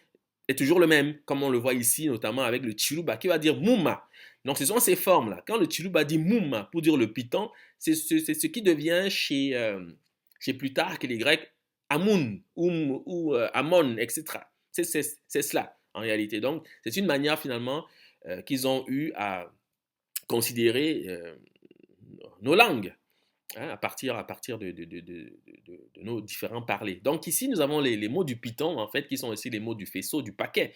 est toujours le même, comme on le voit ici, notamment avec le Chiluba, qui va dire Mouma. Donc, ce sont ces formes-là. Quand le Chiluba dit Mouma pour dire le python, c'est ce qui devient chez Plutarque et les Grecs Amun ou Amon, etc. C'est cela, en réalité. Donc, c'est une manière, finalement, qu'ils ont eu à considérer nos langues. Hein, à partir de nos différents parlers. Donc ici, nous avons les mots du python, en fait, qui sont aussi les mots du faisceau, du paquet,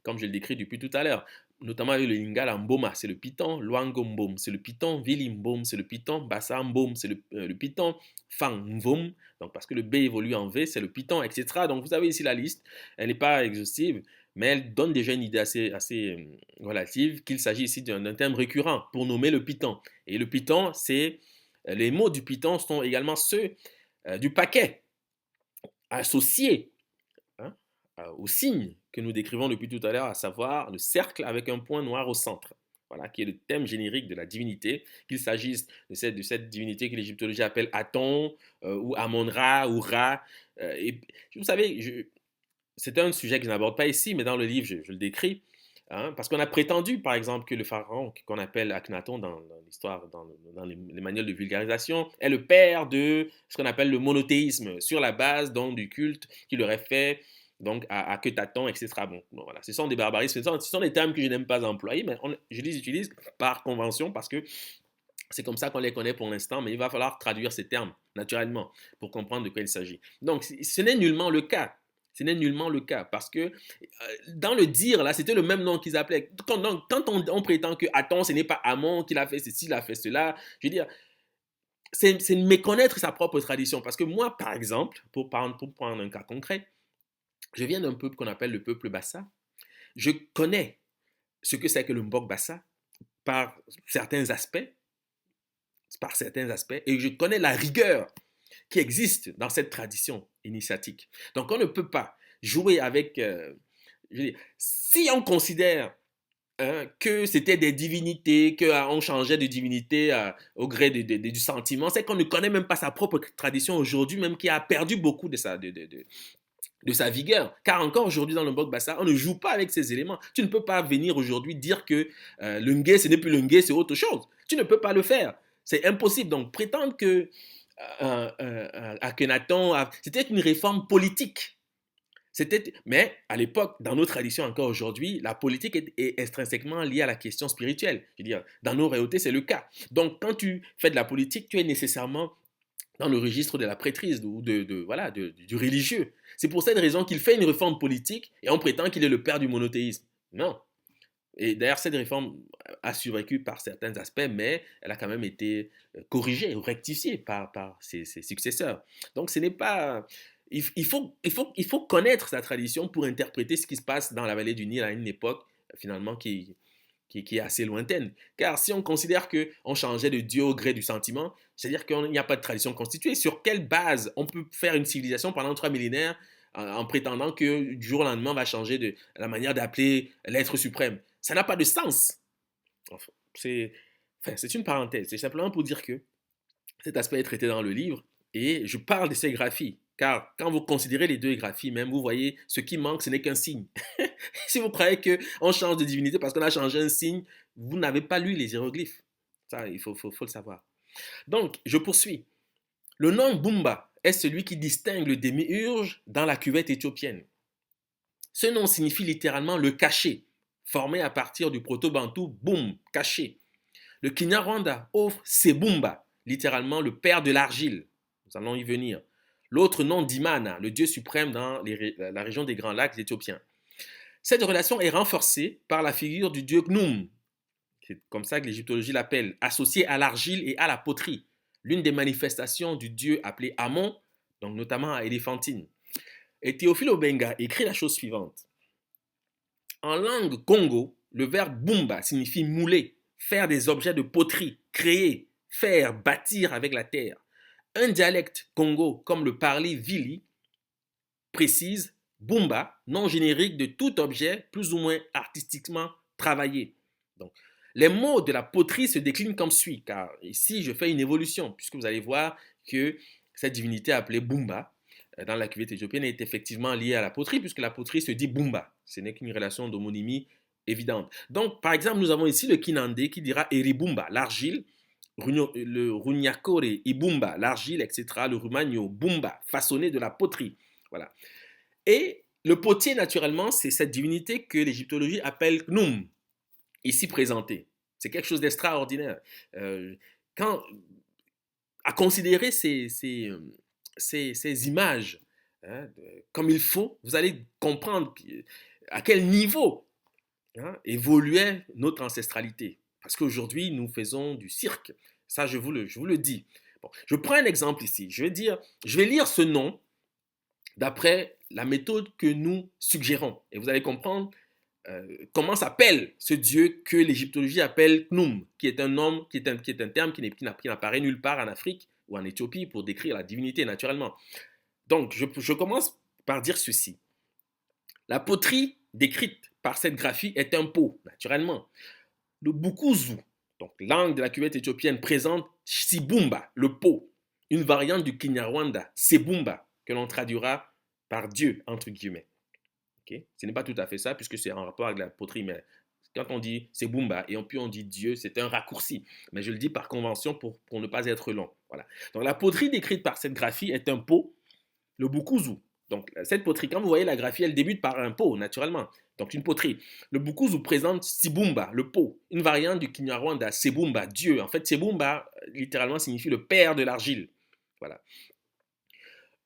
comme je le décris depuis tout à l'heure. Notamment avec le lingala mboma, c'est le python, luango mbom, c'est le python, vili mbom, c'est le python, bassa mbom, c'est le python, fang mvom, donc parce que le B évolue en V, c'est le python, etc. Donc vous avez ici la liste, elle n'est pas exhaustive, mais elle donne déjà une idée assez relative qu'il s'agit ici d'un terme récurrent pour nommer le python. Et le python, c'est les mots du Python sont également ceux du paquet, associés, hein, au signe que nous décrivons depuis tout à l'heure, à savoir le cercle avec un point noir au centre. Voilà, qui est le thème générique de la divinité, qu'il s'agisse de cette divinité que l'égyptologie appelle Aton, ou Amon-Ra, ou Ra. Et vous savez, c'est un sujet que je n'aborde pas ici, mais dans le livre, je le décris. Hein, parce qu'on a prétendu, par exemple, que le pharaon qu'on appelle Akhenaton dans l'histoire, dans les manuels de vulgarisation, est le père de ce qu'on appelle le monothéisme, sur la base donc, du culte qu'il aurait fait donc, à Akhenaton, etc. Bon, voilà. Ce sont des barbarismes, ce sont des termes que je n'aime pas employer, mais je les utilise par convention parce que c'est comme ça qu'on les connaît pour l'instant, mais il va falloir traduire ces termes, naturellement, pour comprendre de quoi il s'agit. Donc, ce n'est nullement le cas. Ce n'est nullement le cas parce que dans le dire, là, c'était le même nom qu'ils appelaient. Quand on prétend que Aton, ce n'est pas Amon qu'il a fait ceci, il a fait cela, je veux dire, c'est méconnaître sa propre tradition. Parce que moi, par exemple, pour prendre un cas concret, je viens d'un peuple qu'on appelle le peuple Bassa. Je connais ce que c'est que le Mbok Bassa par certains aspects, et je connais la rigueur qui existe dans cette tradition initiatique. Donc on ne peut pas jouer avec... je veux dire, si on considère que c'était des divinités, qu'on changeait de divinité au gré du sentiment, c'est qu'on ne connaît même pas sa propre tradition aujourd'hui, même qui a perdu beaucoup de sa vigueur. Car encore aujourd'hui dans le Mbok Bassa, on ne joue pas avec ces éléments. Tu ne peux pas venir aujourd'hui dire que le Ngé, ce n'est plus le Ngé, c'est autre chose. Tu ne peux pas le faire. C'est impossible. Donc prétendre que Akhenaton, c'était une réforme politique. Mais à l'époque, dans nos traditions encore aujourd'hui, la politique est intrinsèquement liée à la question spirituelle. Je veux dire, dans nos réalités, c'est le cas. Donc, quand tu fais de la politique, tu es nécessairement dans le registre de la prêtrise ou voilà, du religieux. C'est pour cette raison qu'il fait une réforme politique et on prétend qu'il est le père du monothéisme. Non. Et d'ailleurs, cette réforme a survécu par certains aspects, mais elle a quand même été corrigée ou rectifiée par ses successeurs. Donc, ce n'est pas... Il faut connaître sa tradition pour interpréter ce qui se passe dans la vallée du Nil à une époque, finalement, qui est assez lointaine. Car si on considère qu'on changeait de Dieu au gré du sentiment, c'est-à-dire qu'il n'y a pas de tradition constituée, sur quelle base on peut faire une civilisation pendant 3 millénaires en prétendant que du jour au lendemain, on va changer de la manière d'appeler l'être suprême? Ça n'a pas de sens. C'est une parenthèse. C'est simplement pour dire que cet aspect est traité dans le livre Et je parle de ces graphies, car quand vous considérez les deux graphies, même vous voyez, ce qui manque, ce n'est qu'un signe. Si vous croyez qu'on change de divinité parce qu'on a changé un signe, vous n'avez pas lu les hiéroglyphes. Ça, il faut le savoir. Donc, je poursuis. Le nom Bumba est celui qui distingue le démiurge dans la cuvette éthiopienne. Ce nom signifie littéralement le caché, formé à partir du proto-bantou boum, caché. Le Kinyarwanda offre Sebumba, littéralement le père de l'argile. Nous allons y venir. L'autre nom d'Imana, le dieu suprême dans la région des Grands Lacs éthiopiens. Cette relation est renforcée par la figure du dieu Gnum, c'est comme ça que l'égyptologie l'appelle, associé à l'argile et à la poterie, l'une des manifestations du dieu appelé Amon, donc notamment à Éléphantine. Et Théophile Obenga écrit la chose suivante. En langue Congo, le verbe bumba signifie mouler, faire des objets de poterie, créer, faire, bâtir avec la terre. Un dialecte Congo, comme le parler Vili, précise bumba, nom générique de tout objet plus ou moins artistiquement travaillé. Donc, les mots de la poterie se déclinent comme suit, car ici je fais une évolution, puisque vous allez voir que cette divinité appelée Bumba, dans la cuvette éthiopienne, est effectivement liée à la poterie, puisque la poterie se dit Bumba. Ce n'est qu'une relation d'homonymie évidente. Donc, par exemple, nous avons ici le Kinandé qui dira Eribumba, l'argile, le Runyakore, Ibumba, l'argile, etc., le Rumagno, Bumba, façonné de la poterie. Voilà. Et le potier, naturellement, c'est cette divinité que l'égyptologie appelle Knum, ici présentée. C'est quelque chose d'extraordinaire. Quand, à considérer ces images hein, comme il faut, vous allez comprendre à quel niveau hein, évoluait notre ancestralité. Parce qu'aujourd'hui, nous faisons du cirque. Ça, je vous le dis. Bon, je prends un exemple ici. Je vais lire ce nom d'après la méthode que nous suggérons. Et vous allez comprendre comment s'appelle ce dieu que l'égyptologie appelle Knum, qui est un nom, qui est un terme qui n'apparaît nulle part en Afrique ou en Éthiopie pour décrire la divinité naturellement. Donc, je commence par dire ceci. La poterie décrite par cette graphie est un pot, naturellement. Le bukuzu, donc langue de la cuvette éthiopienne, présente Sibumba, le pot, une variante du Kinyarwanda, Sebumba, que l'on traduira par Dieu, entre guillemets. Okay? Ce n'est pas tout à fait ça, puisque c'est en rapport avec la poterie, mais quand on dit Sebumba et puis on dit Dieu, c'est un raccourci. Mais je le dis par convention pour ne pas être long. Voilà. Donc la poterie décrite par cette graphie est un pot, le bukuzu. Donc cette poterie, quand vous voyez la graphie, elle débute par un pot, naturellement. Donc une poterie. Le bukuzu présente Sibumba, le pot, une variante du Kinyarwanda, Sebumba, Dieu. En fait, Sebumba, littéralement, signifie le père de l'argile. Voilà.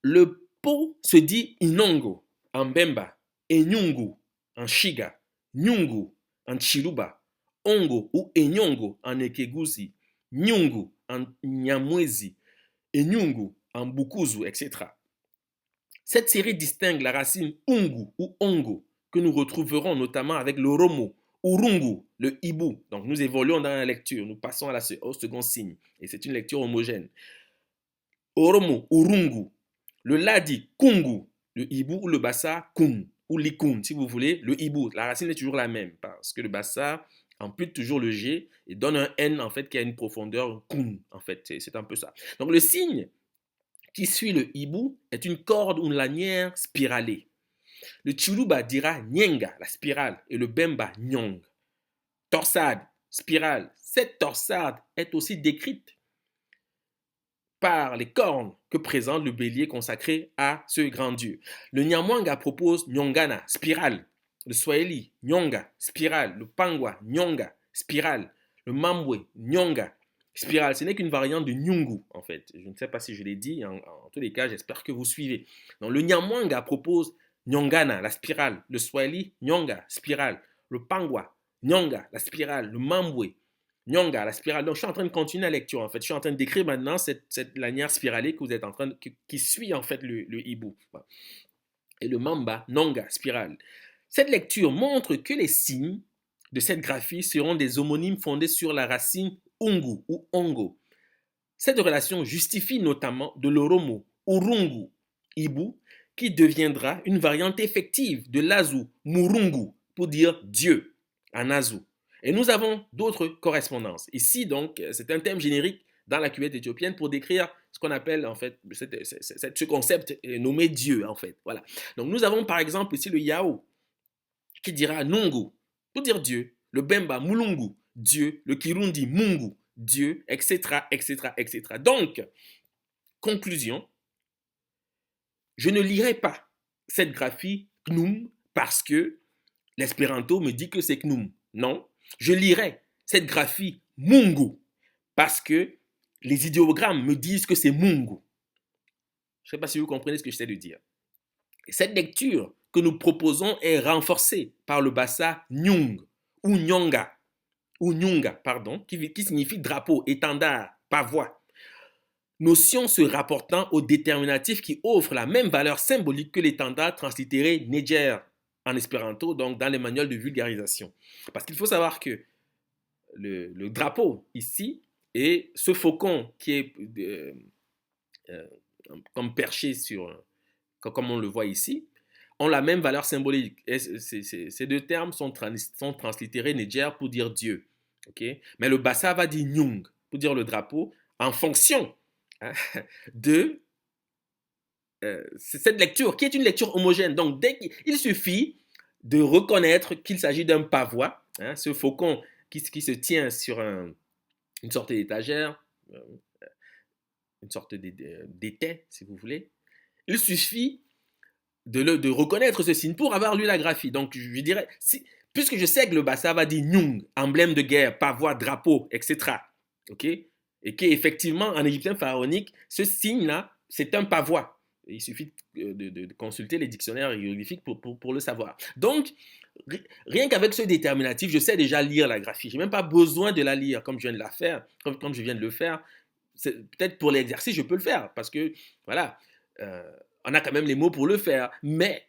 Le pot se dit Inongo, en Bemba, Enyungu, en Shiga, Nyungu, en Chiluba, Ongo ou Enyongo, en Ekegusi, Nyungu, en Nyamwezi, Enyungu, en Bukuzu, etc. Cette série distingue la racine Ungu ou Ongo, que nous retrouverons notamment avec le Romo, Urungu, le Ibu. Donc nous évoluons dans la lecture, nous passons au second signe, et c'est une lecture homogène. Oromo, Urungu, le Ladi, Kungu, le Ibu ou le Bassa, Kun, ou Likun, si vous voulez, le Ibu. La racine est toujours la même, parce que le Bassa ampute toujours le G et donne un N, en fait, qui a une profondeur Kun, en fait, c'est un peu ça. Donc le signe qui suit le Ibu est une corde ou une lanière spiralée. Le Chiluba dira Nyenga, la spirale, et le Bemba, Nyong. Torsade, spirale. Cette torsade est aussi décrite par les cornes que présente le bélier consacré à ce grand dieu. Le Nyamwanga propose Nyongana, spirale. Le Swahili, Nyonga, spirale. Le Pangwa, Nyonga, spirale. Le Mambwe, Nyonga, spirale. Ce n'est qu'une variante de Nyungu, en fait. Je ne sais pas si je l'ai dit. En tous les cas, j'espère que vous suivez. Donc, le Nyamwanga propose Nyongana, la spirale. Le Swahili, Nyonga, spirale. Le Pangwa, Nyonga, la spirale. Le Mambwe, Nyonga, la spirale. Donc, je suis en train de continuer la lecture, en fait. Je suis en train de décrire maintenant cette lanière spiralée que vous êtes en train de, qui suit, en fait, le hibou. Et le Mamba, Nonga, spirale. Cette lecture montre que les signes de cette graphie seront des homonymes fondés sur la racine Ungu ou Ongo. Cette relation justifie notamment de l'Oromo, Urungu, Ibu, qui deviendra une variante effective de l'Azu, Murungu, pour dire Dieu, en Azu. Et nous avons d'autres correspondances. Ici, donc, c'est un thème générique dans la cuvette éthiopienne pour décrire ce qu'on appelle en fait, ce concept est nommé Dieu en fait. Voilà. Donc nous avons par exemple ici le Yao qui dira Nungu pour dire Dieu, le Bemba Mulungu, Dieu, le Kirundi Mungu, Dieu, etc., etc., etc. Donc, conclusion, je ne lirai pas cette graphie Knum parce que l'espéranto me dit que c'est Knum. Non, je lirai cette graphie Mungu parce que les idéogrammes me disent que c'est Mungu. Je ne sais pas si vous comprenez ce que j'essaie de dire. Et cette lecture que nous proposons est renforcée par le bassa Nyung ou Nyunga, pardon, qui signifie drapeau, étendard, pavois. Notion se rapportant au déterminatif qui offre la même valeur symbolique que l'étendard translittéré Neger en espéranto, donc dans les manuels de vulgarisation. Parce qu'il faut savoir que le drapeau ici et ce faucon qui est comme perché sur, comme on le voit ici, ont la même valeur symbolique. Et ces deux termes sont translittérés Neger pour dire Dieu. Okay? Mais le bassa va dire Nyung pour dire le drapeau en fonction de cette lecture qui est une lecture homogène. Donc, il suffit de reconnaître qu'il s'agit d'un pavois, ce faucon qui se tient sur une sorte d'étagère, une sorte d'étai, si vous voulez. Il suffit de reconnaître ce signe pour avoir lu la graphie. Donc, je dirais, puisque je sais que le bassa va dire Nyung, emblème de guerre, pavois, drapeau, etc. OK? Et qu'effectivement, en égyptien pharaonique, ce signe-là, c'est un pavois. Il suffit de consulter les dictionnaires hiéroglyphiques pour le savoir. Donc, rien qu'avec ce déterminatif, je sais déjà lire la graphie. Je n'ai même pas besoin de la lire comme je viens de la faire, comme je viens de le faire. Peut-être pour l'exercice, je peux le faire parce que, voilà, on a quand même les mots pour le faire. Mais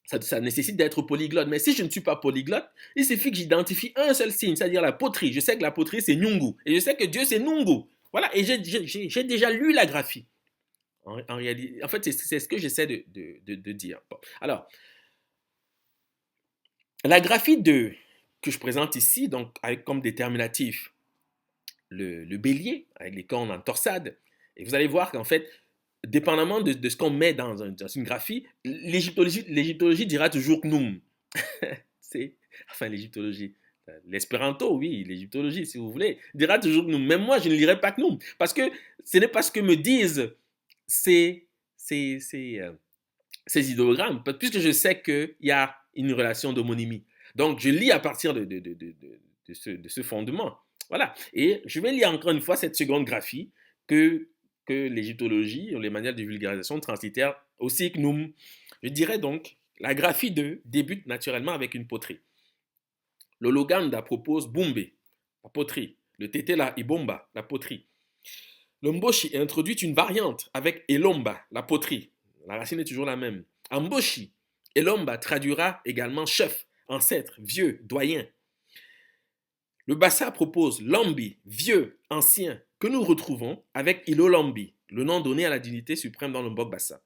ça nécessite d'être polyglotte. Mais si je ne suis pas polyglotte, il suffit que j'identifie un seul signe, c'est-à-dire la poterie. Je sais que la poterie, c'est Nyungu. Et je sais que Dieu, c'est Nungu. Voilà, et j'ai déjà lu la graphie. En réalité, en fait, c'est ce que j'essaie de dire. Bon. Alors, la graphie que je présente ici, donc avec comme déterminatif le bélier, avec les cornes en torsade, et vous allez voir qu'en fait, dépendamment de ce qu'on met dans une graphie, l'égyptologie dira toujours Knum. Enfin, l'égyptologie. L'espéranto, oui, l'égyptologie, si vous voulez, dira toujours Knum. Même moi, je ne lirai pas Knum. Parce que ce n'est pas ce que me disent ces idéogrammes, puisque je sais qu'il y a une relation d'homonymie. Donc, je lis à partir de ce fondement. Voilà. Et je vais lire encore une fois cette seconde graphie que l'égyptologie, ou les manuels de vulgarisation translittèrent aussi Knum. Je dirais donc, la graphie 2 débute naturellement avec une poterie. Le Loganda propose Bumbe, la poterie. Le Tetela Ibomba, la poterie. Le Mboshi introduit une variante avec Elomba, la poterie. La racine est toujours la même. Amboshi, Elomba traduira également chef, ancêtre, vieux, doyen. Le Bassa propose Lambi, vieux, ancien, que nous retrouvons avec Ilolambi, le nom donné à la divinité suprême dans le Mbok Bassa,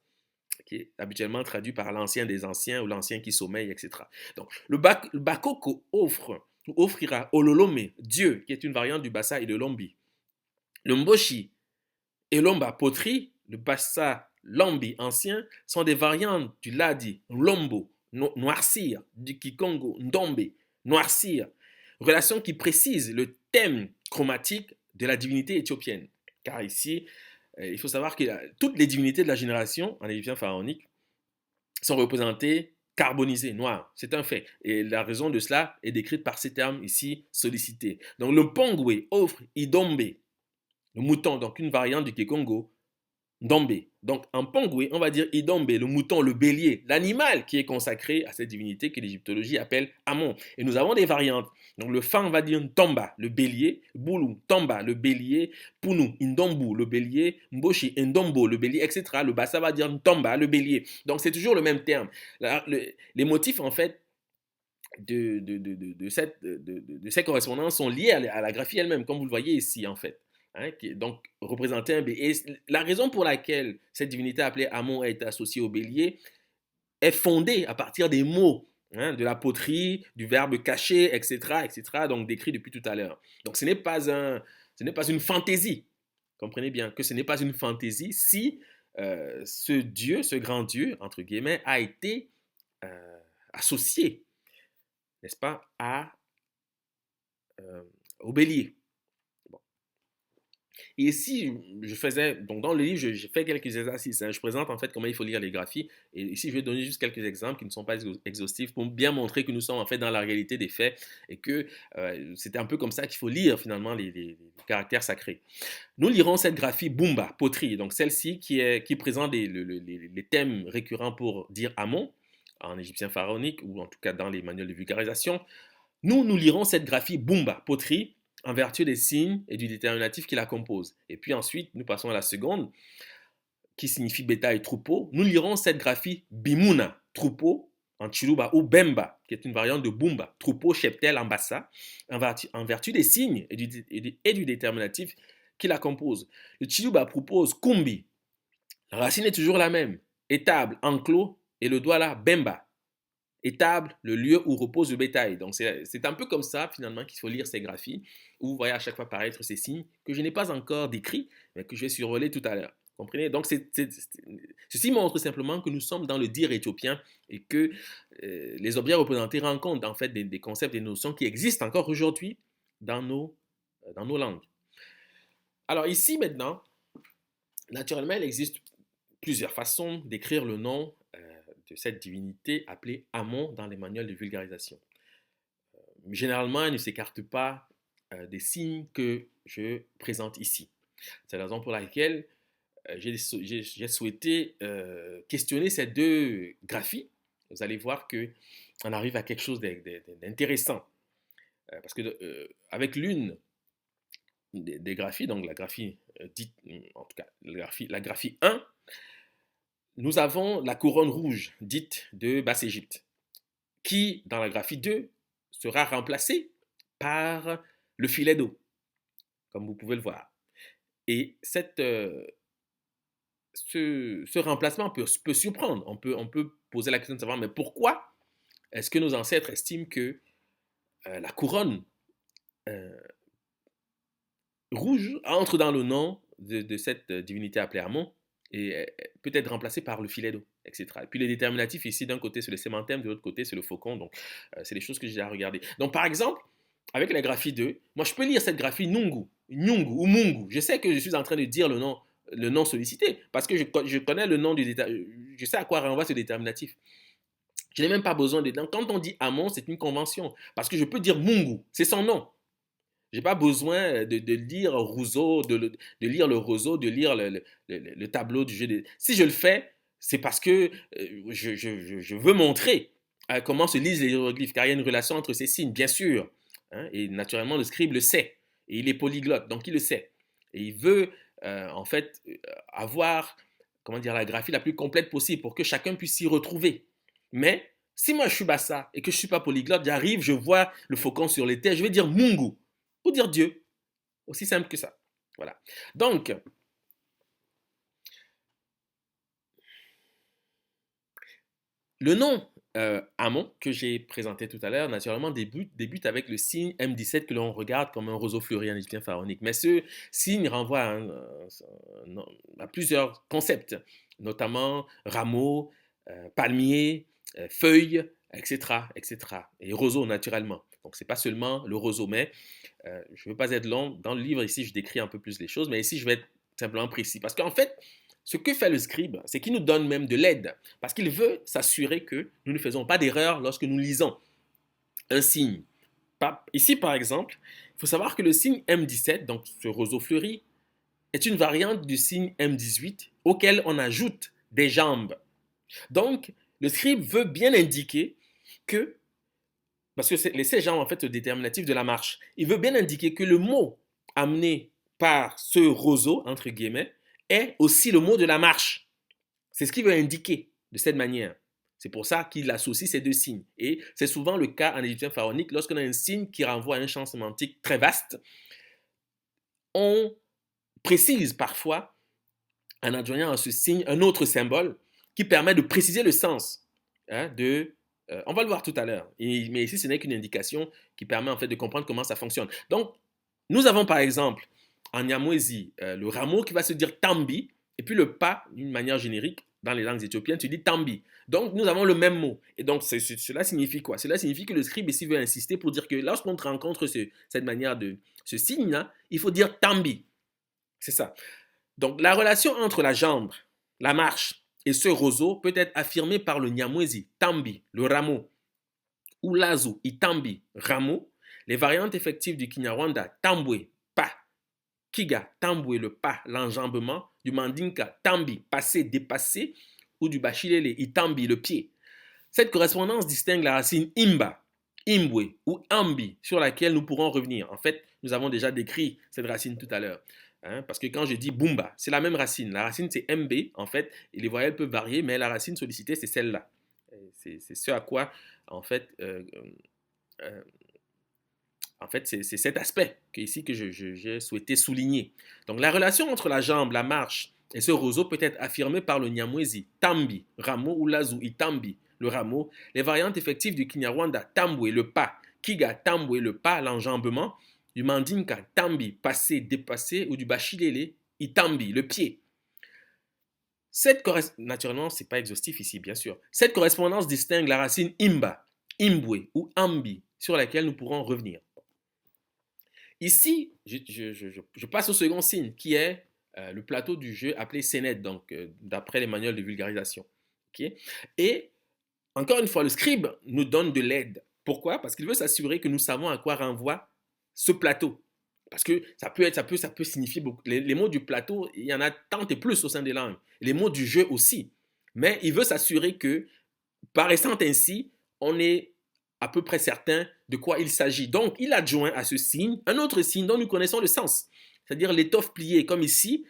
qui est habituellement traduit par l'ancien des anciens ou l'ancien qui sommeille, etc. Donc, le Bakoko offrira Ololome, Dieu, qui est une variante du Bassa et de Lombi. Le Mboshi et Lomba, poterie, le Bassa, Lambi, ancien, sont des variantes du Ladi, Lombo, noircir, du Kikongo, Ndombe, noircir, relation qui précise le thème chromatique de la divinité éthiopienne. Car ici, il faut savoir que toutes les divinités de la génération en égyptien pharaonique sont représentées carbonisées, noires. C'est un fait. Et la raison de cela est décrite par ces termes ici sollicités. Donc le Pongwe offre Idombe, le mouton, donc une variante du Kikongo, Ndombe. Donc en Pongwe, on va dire Idombe, le mouton, le bélier, l'animal qui est consacré à cette divinité que l'égyptologie appelle Amon. Et nous avons des variantes. Donc le Fan va dire Ntomba, le bélier, Boulou, Tomba, le bélier, Punu, Ndombu, le bélier, Mboshi, Ndombo, le bélier, etc. Le Bassa va dire Ntomba, le bélier. Donc c'est toujours le même terme. Les motifs en fait de ces correspondances sont liées à la graphie elle-même, comme vous le voyez ici en fait. Qui est donc représenté un bélier. Et la raison pour laquelle cette divinité appelée Amon est associée au bélier est fondée à partir des mots de la poterie, du verbe cacher, etc., etc., donc décrit depuis tout à l'heure. Donc ce n'est pas une fantaisie. Comprenez bien que ce n'est pas une fantaisie si ce Dieu, ce grand Dieu, entre guillemets, a été associé, n'est-ce pas, au bélier. Bon. Et ici, je faisais, donc dans le livre, je fais quelques exercices. Hein. Je présente en fait comment il faut lire les graphies. Et ici, je vais donner juste quelques exemples qui ne sont pas exhaustifs pour bien montrer que nous sommes en fait dans la réalité des faits et que c'est un peu comme ça qu'il faut lire finalement les caractères sacrés. Nous lirons cette graphie Bumba, poterie, donc celle-ci qui présente les thèmes récurrents pour dire Amon en égyptien pharaonique ou en tout cas dans les manuels de vulgarisation. Nous lirons cette graphie Bumba, poterie, en vertu des signes et du déterminatif qui la composent. Et puis ensuite, nous passons à la seconde, qui signifie bétail, troupeau. Nous lirons cette graphie Bimuna, troupeau, en Chiluba, ou Bemba, qui est une variante de Bumba, troupeau, cheptel, ambassa, en vertu des signes et du déterminatif qui la composent. Le Chiluba propose Kumbi. La racine est toujours la même. Étable, enclos, et le doigt là, Bemba. Étable, le lieu où repose le bétail. Donc c'est un peu comme ça finalement qu'il faut lire ces graphies, où vous voyez à chaque fois apparaître ces signes que je n'ai pas encore décrits, mais que je vais survoler tout à l'heure. Comprenez? Donc ceci montre simplement que nous sommes dans le dire éthiopien et que les objets représentés rendent compte en fait des concepts, des notions qui existent encore aujourd'hui dans nos langues. Alors ici maintenant, naturellement, il existe plusieurs façons d'écrire le nom de cette divinité appelée Amon dans les manuels de vulgarisation. Généralement, elle ne s'écarte pas des signes que je présente ici. C'est la raison pour laquelle j'ai souhaité questionner ces deux graphies. Vous allez voir qu'on arrive à quelque chose d'intéressant. Parce que avec l'une des graphies, donc la graphie dite, en tout cas la graphie 1, nous avons la couronne rouge dite de Basse-Égypte, qui, dans la graphie 2, sera remplacée par le filet d'eau, comme vous pouvez le voir. Et ce remplacement peut surprendre. On peut poser la question de savoir, mais pourquoi est-ce que nos ancêtres estiment que la couronne rouge entre dans le nom de cette divinité appelée Amon et peut être remplacée par le filet d'eau, etc. Et puis les déterminatifs ici, d'un côté c'est le sémantème, de l'autre côté c'est le faucon, donc c'est des choses que j'ai à regarder. Donc par exemple, avec la graphie 2, moi je peux lire cette graphie Nungu, Nyungu ou Mungu. Je sais que je suis en train de dire le nom sollicité, parce que je connais le nom du déterminatif, je sais à quoi renvoie ce déterminatif. Je n'ai même pas besoin de... Quand on dit Amon, c'est une convention, parce que je peux dire Mungu, c'est son nom. Je n'ai pas besoin de lire Rousseau, de lire le roseau, de lire le tableau du jeu. Si je le fais, c'est parce que je veux montrer comment se lisent les hiéroglyphes, car il y a une relation entre ces signes, bien sûr. Hein, et naturellement, le scribe le sait. Et il est polyglotte, donc il le sait. Et il veut, en fait, avoir, comment dire, la graphie la plus complète possible pour que chacun puisse s'y retrouver. Mais si moi je suis Bassa et que je ne suis pas polyglotte, j'arrive, je vois le faucon sur les terres, je vais dire Mungu pour dire Dieu. Aussi simple que ça. Voilà. Donc, le nom Amon que j'ai présenté tout à l'heure, naturellement, débute avec le signe M17 que l'on regarde comme un roseau fleuri en égyptien pharaonique. Mais ce signe renvoie à plusieurs concepts, notamment rameaux, palmiers, feuilles, etc., etc. Et roseau, naturellement. Donc, ce n'est pas seulement le roseau, mais je ne veux pas être long. Dans le livre, ici, je décris un peu plus les choses, mais ici, je vais être simplement précis. Parce qu'en fait, ce que fait le scribe, c'est qu'il nous donne même de l'aide, parce qu'il veut s'assurer que nous ne faisons pas d'erreur lorsque nous lisons un signe. Ici, par exemple, il faut savoir que le signe M17, donc ce roseau fleuri, est une variante du signe M18 auquel on ajoute des jambes. Donc, le scribe veut bien indiquer que, parce que ces jambes, en fait, le déterminatif de la marche, il veut bien indiquer que le mot amené par ce roseau, entre guillemets, est aussi le mot de la marche. C'est ce qu'il veut indiquer de cette manière. C'est pour ça qu'il associe ces deux signes. Et c'est souvent le cas en égyptien pharaonique. Lorsqu'on a un signe qui renvoie à un champ sémantique très vaste, on précise parfois, en adjoignant à ce signe, un autre symbole qui permet de préciser le sens on va le voir tout à l'heure. Mais ici, ce n'est qu'une indication qui permet en fait de comprendre comment ça fonctionne. Donc, nous avons par exemple en Nyamwezi le rameau qui va se dire tambi, et puis le pas, d'une manière générique, dans les langues éthiopiennes, se dit tambi. Donc nous avons le même mot. Et donc cela signifie quoi? Cela signifie que le scribe ici veut insister pour dire que lorsqu'on rencontre cette manière de ce signe-là, il faut dire tambi. C'est ça. Donc la relation entre la jambe, la marche et ce roseau peut être affirmée par le Nyamwezi, tambi, le rameau, ou lazu, itambi, rameau. Les variantes effectives du Kinyarwanda, tambwe, pas, kiga, tambwe, le pas, l'enjambement, du mandinka, tambi, passer, dépasser, ou du bashilele, itambi, le pied. Cette correspondance distingue la racine imba, imbwe ou ambi, sur laquelle nous pourrons revenir. En fait, nous avons déjà décrit cette racine tout à l'heure. Parce que quand je dis bumba, c'est la même racine. La racine, c'est mb, en fait, et les voyelles peuvent varier, mais la racine sollicitée, c'est celle-là. C'est ce à quoi, en fait, c'est cet aspect ici que j'ai souhaité souligner. Donc, la relation entre la jambe, la marche et ce roseau peut être affirmée par le Nyamwezi, tambi, rameau ou lazu, itambi, le rameau. Les variantes effectives du Kinyarwanda, tambwe, le pas, kiga, tambwe, le pas, l'enjambement, du mandinka, tambi, passer, dépasser, ou du bashilele, itambi, le pied. Naturellement, ce n'est pas exhaustif ici, bien sûr. Cette correspondance distingue la racine imba, imbwe ou ambi, sur laquelle nous pourrons revenir. Ici, je passe au second signe, qui est le plateau du jeu appelé Senet, donc d'après les manuels de vulgarisation. Okay? Et encore une fois, le scribe nous donne de l'aide. Pourquoi? Parce qu'il veut s'assurer que nous savons à quoi renvoie ce plateau. Parce que ça peut signifier beaucoup. Les mots du plateau, il y en a tant et plus au sein des langues. Les mots du jeu aussi. Mais il veut s'assurer que, paraissant ainsi, on est à peu près certain de quoi il s'agit. Donc, il adjoint à ce signe un autre signe dont nous connaissons le sens, c'est-à-dire l'étoffe pliée. Comme ici,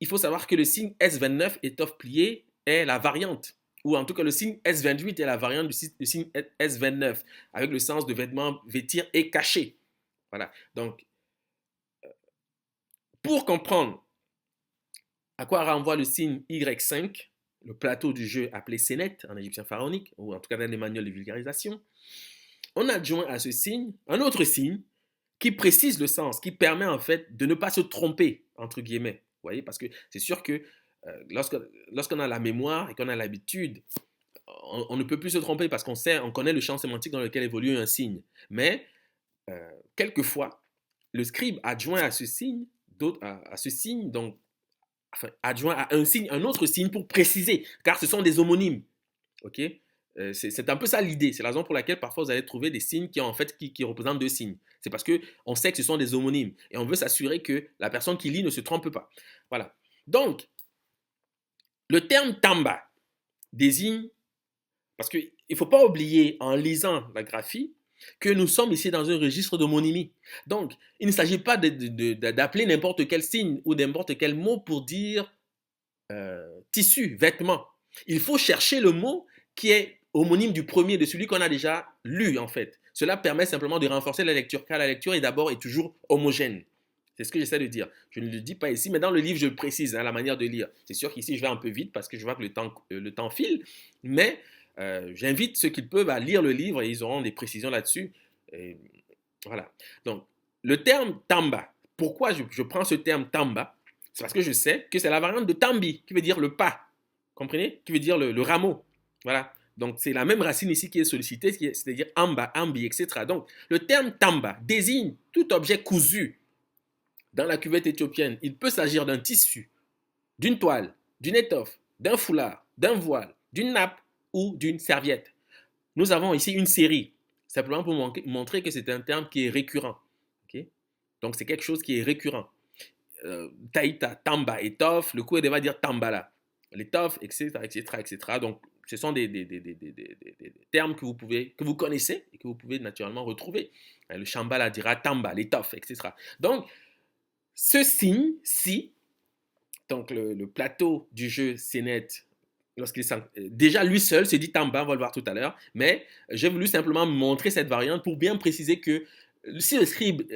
il faut savoir que le signe S29, étoffe pliée, est la variante, ou en tout cas le signe S28 est la variante du signe S29, avec le sens de vêtements, vêtir et cacher. Voilà. Donc, pour comprendre à quoi renvoie le signe Y5, le plateau du jeu appelé Senet en égyptien pharaonique, ou en tout cas dans les manuels de vulgarisation, on adjoint à ce signe un autre signe qui précise le sens, qui permet en fait de ne pas se tromper, entre guillemets. Vous voyez, parce que c'est sûr que lorsqu'on a la mémoire et qu'on a l'habitude, on ne peut plus se tromper parce qu'on sait, on connaît le champ sémantique dans lequel évolue un signe. Mais quelquefois, le scribe adjoint à ce signe, donc adjoint à un signe, un autre signe pour préciser, car ce sont des homonymes. Ok? C'est un peu ça l'idée. C'est la raison pour laquelle parfois vous allez trouver des signes qui représentent deux signes. C'est parce qu'on sait que ce sont des homonymes et on veut s'assurer que la personne qui lit ne se trompe pas. Voilà. Donc, le terme tamba désigne, parce qu'il ne faut pas oublier en lisant la graphie que nous sommes ici dans un registre d'homonymie. Donc, il ne s'agit pas d'appeler n'importe quel signe ou n'importe quel mot pour dire tissu, vêtement. Il faut chercher le mot qui est homonyme du premier, de celui qu'on a déjà lu en fait. Cela permet simplement de renforcer la lecture, car la lecture est d'abord et toujours homogène. C'est ce que j'essaie de dire. Je ne le dis pas ici, mais dans le livre, je le précise, la manière de lire. C'est sûr qu'ici, je vais un peu vite parce que je vois que le temps file, mais j'invite ceux qui peuvent à lire le livre et ils auront des précisions là-dessus. Voilà. Donc, le terme tamba, pourquoi je prends ce terme tamba? C'est parce que je sais que c'est la variante de tambi, qui veut dire le pas. Comprenez? Qui veut dire le rameau. Voilà. Donc, c'est la même racine ici qui est sollicitée, c'est-à-dire amba, ambi, etc. Donc, le terme tamba désigne tout objet cousu dans la cuvette éthiopienne. Il peut s'agir d'un tissu, d'une toile, d'une étoffe, d'un foulard, d'un voile, d'une nappe ou d'une serviette. Nous avons ici une série, simplement pour montrer que c'est un terme qui est récurrent. Okay? Donc, c'est quelque chose qui est récurrent. Taïta, tamba, étoffe, le Kouédé va dire tambala, l'étoffe, etc., etc., etc. Donc, ce sont des termes que vous connaissez et que vous pouvez naturellement retrouver. Le Shambhala dira tamba, l'étoffe, etc. Donc, ce signe-ci, donc le plateau du jeu Senet, déjà lui seul se dit tamba, on va le voir tout à l'heure, mais j'ai voulu simplement montrer cette variante pour bien préciser que si le scribe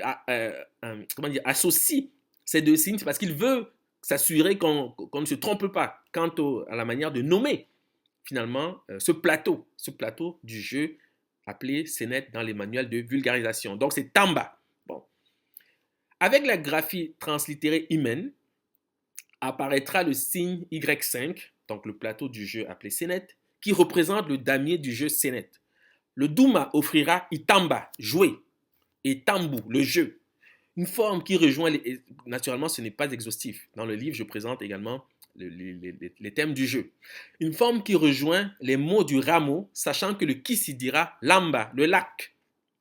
associe ces deux signes, c'est parce qu'il veut s'assurer qu'on ne se trompe pas quant à la manière de nommer finalement ce plateau du jeu appelé Senet dans les manuels de vulgarisation. Donc c'est tamba. Bon. Avec la graphie translittérée Imen, apparaîtra le signe Y5, donc le plateau du jeu appelé Senet, qui représente le damier du jeu Senet. Le Duma offrira Itamba, jouer, et Tambu, le jeu. Une forme qui rejoint, naturellement ce n'est pas exhaustif. Dans le livre, je présente également les thèmes du jeu. Une forme qui rejoint les mots du rameau, sachant que le Kisi dira Lamba, le lac.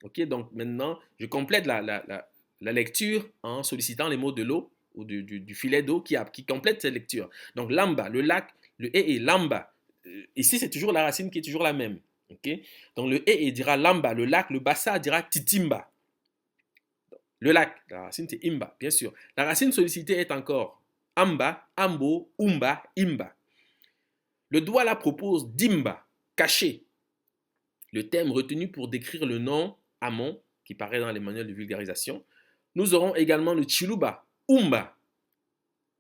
Ok, donc maintenant, je complète la lecture en sollicitant les mots de l'eau ou du filet d'eau qui complète cette lecture. Donc Lamba, le lac, le et Lamba. Ici, c'est toujours la racine qui est toujours la même. Okay? Donc le et dira Lamba, le lac, le bassa dira Titimba. Le lac, la racine c'est Imba, bien sûr. La racine sollicitée est encore Amba, Ambo, Umba, Imba. Le doigt là propose Dimba, caché. Le thème retenu pour décrire le nom Amon, qui paraît dans les manuels de vulgarisation. Nous aurons également le Chiluba, Umba,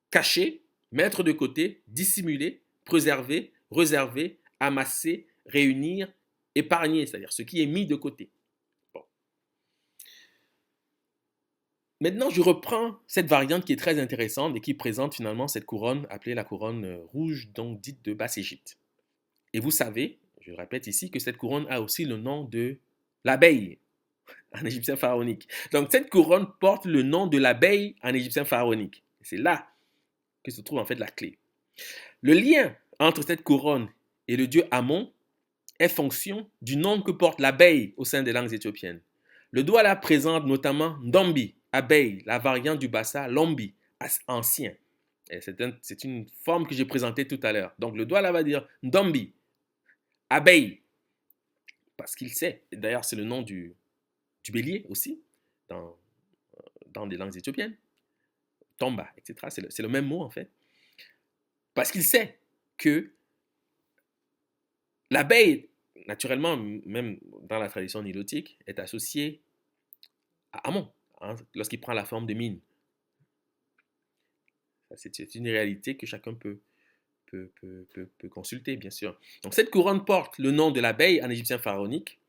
caché, mettre de côté, dissimuler, préserver, réserver, amasser, réunir, épargner, c'est-à-dire ce qui est mis de côté. Bon. Maintenant, je reprends cette variante qui est très intéressante et qui présente finalement cette couronne appelée la couronne rouge, donc dite de Basse-Égypte. Et vous savez, je répète ici, que cette couronne a aussi le nom de l'abeille en égyptien pharaonique. Donc cette couronne porte le nom de l'abeille en égyptien pharaonique. C'est là que se trouve en fait la clé. Le lien entre cette couronne et le dieu Amon est fonction du nom que porte l'abeille au sein des langues éthiopiennes. Le doigt là présente notamment Ndombi, abeille, la variante du bassa Lombi, ancien. C'est une forme que j'ai présentée tout à l'heure. Donc le doigt là va dire Ndombi, abeille, parce qu'il sait. D'ailleurs, c'est le nom du bélier aussi, dans des langues éthiopiennes. Tomba, etc. C'est le même mot en fait. Parce qu'il sait que l'abeille, naturellement, même dans la tradition nilotique, est associée à Amon, hein, lorsqu'il prend la forme de mine. C'est une réalité que chacun peut consulter, bien sûr. Donc cette couronne porte le nom de l'abeille en égyptien pharaonique.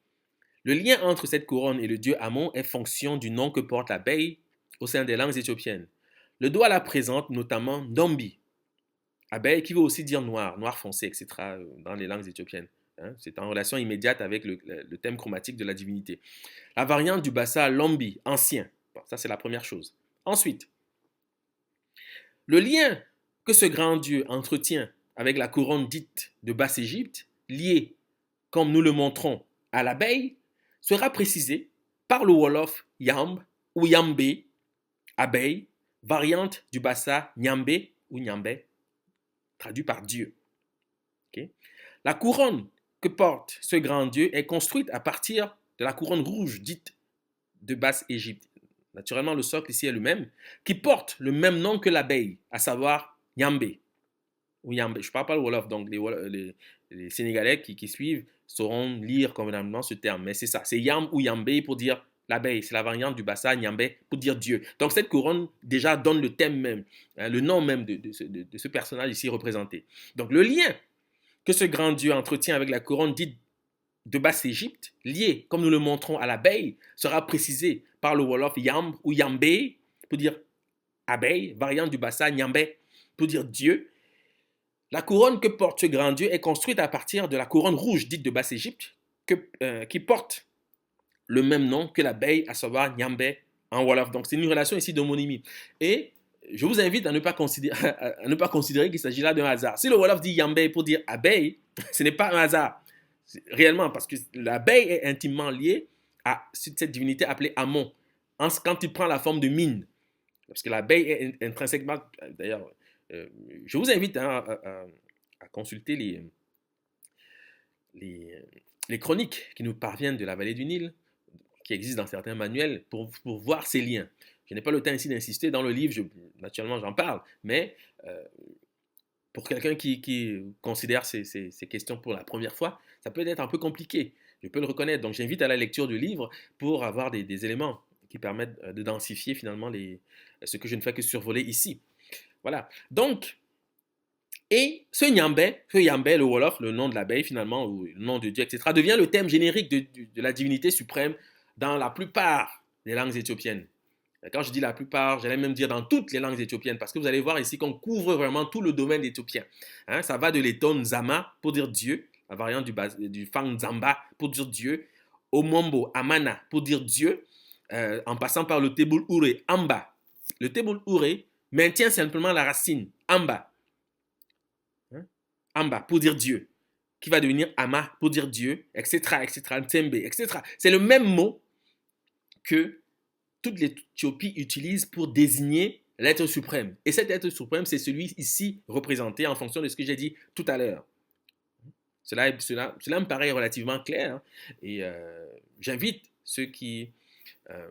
Le lien entre cette couronne et le dieu Amon est fonction du nom que porte l'abeille au sein des langues éthiopiennes. Le doigt la présente notamment Ndombi, abeille qui veut aussi dire noir, noir foncé, etc. dans les langues éthiopiennes. Hein, c'est en relation immédiate avec le thème chromatique de la divinité. La variante du bassa Lombi, ancien. Bon, ça, c'est la première chose. Ensuite, le lien que ce grand dieu entretient avec la couronne dite de Basse-Égypte, liée, comme nous le montrons, à l'abeille, sera précisé par le Wolof Yamb ou Yambé, abeille, variante du bassa Nyambé ou Nyambé, traduit par Dieu. Okay? La couronne que porte ce grand Dieu est construite à partir de la couronne rouge dite de Basse-Égypte. Naturellement, le socle ici est le même, qui porte le même nom que l'abeille, à savoir Nyambé. Ou Yambé. Je ne parle pas le Wolof, donc les Sénégalais qui suivent sauront lire convenablement ce terme. Mais c'est ça, c'est Yam ou Yambé pour dire l'abeille. C'est la variante du bassa Nyambé pour dire Dieu. Donc cette couronne déjà donne le thème même, hein, le nom même de ce personnage ici représenté. Donc le lien que ce grand Dieu entretient avec la couronne dite de Basse-Égypte, lié, comme nous le montrons, à l'abeille, sera précisé par le Wolof Yamb ou Yambé, pour dire abeille, variante du bassa Nyambé, pour dire Dieu. La couronne que porte ce grand Dieu est construite à partir de la couronne rouge dite de Basse-Égypte, qui porte le même nom que l'abeille, à savoir Nyambé en Wolof. Donc c'est une relation ici d'homonymie. Et je vous invite à ne pas considérer qu'il s'agit là d'un hasard. Si le Wolof dit Yambé pour dire abeille, ce n'est pas un hasard. Réellement, parce que l'abeille est intimement liée à cette divinité appelée Amon, quand il prend la forme de mine. Parce que l'abeille est intrinsèquement... D'ailleurs, je vous invite à consulter les chroniques qui nous parviennent de la vallée du Nil, qui existent dans certains manuels, pour voir ces liens. Je n'ai pas le temps ici d'insister. Dans le livre, naturellement, j'en parle, mais pour quelqu'un qui considère ces questions pour la première fois, ça peut être un peu compliqué. Je peux le reconnaître. Donc, j'invite à la lecture du livre pour avoir des éléments qui permettent de densifier finalement ce que je ne fais que survoler ici. Voilà. Donc, et ce Nyambé, le Wolof, le nom de l'abeille finalement, ou le nom de Dieu, etc., devient le thème générique de la divinité suprême dans la plupart des langues éthiopiennes. Quand je dis la plupart, j'allais même dire dans toutes les langues éthiopiennes, parce que vous allez voir ici qu'on couvre vraiment tout le domaine éthiopien. Hein, ça va de l'éton Nzama pour dire Dieu, la variante du Fang Nzamba pour dire Dieu, au Mombo Amana pour dire Dieu, en passant par le Tebul Ure Amba. Le Tebul Ure maintient simplement la racine Amba. Hein, Amba pour dire Dieu, qui va devenir Ama pour dire Dieu, etc., etc., Ntembe, etc. C'est le même mot que toute l'Éthiopie utilise pour désigner l'être suprême. Et cet être suprême, c'est celui ici représenté en fonction de ce que j'ai dit tout à l'heure. Cela me paraît relativement clair. Hein, et j'invite euh,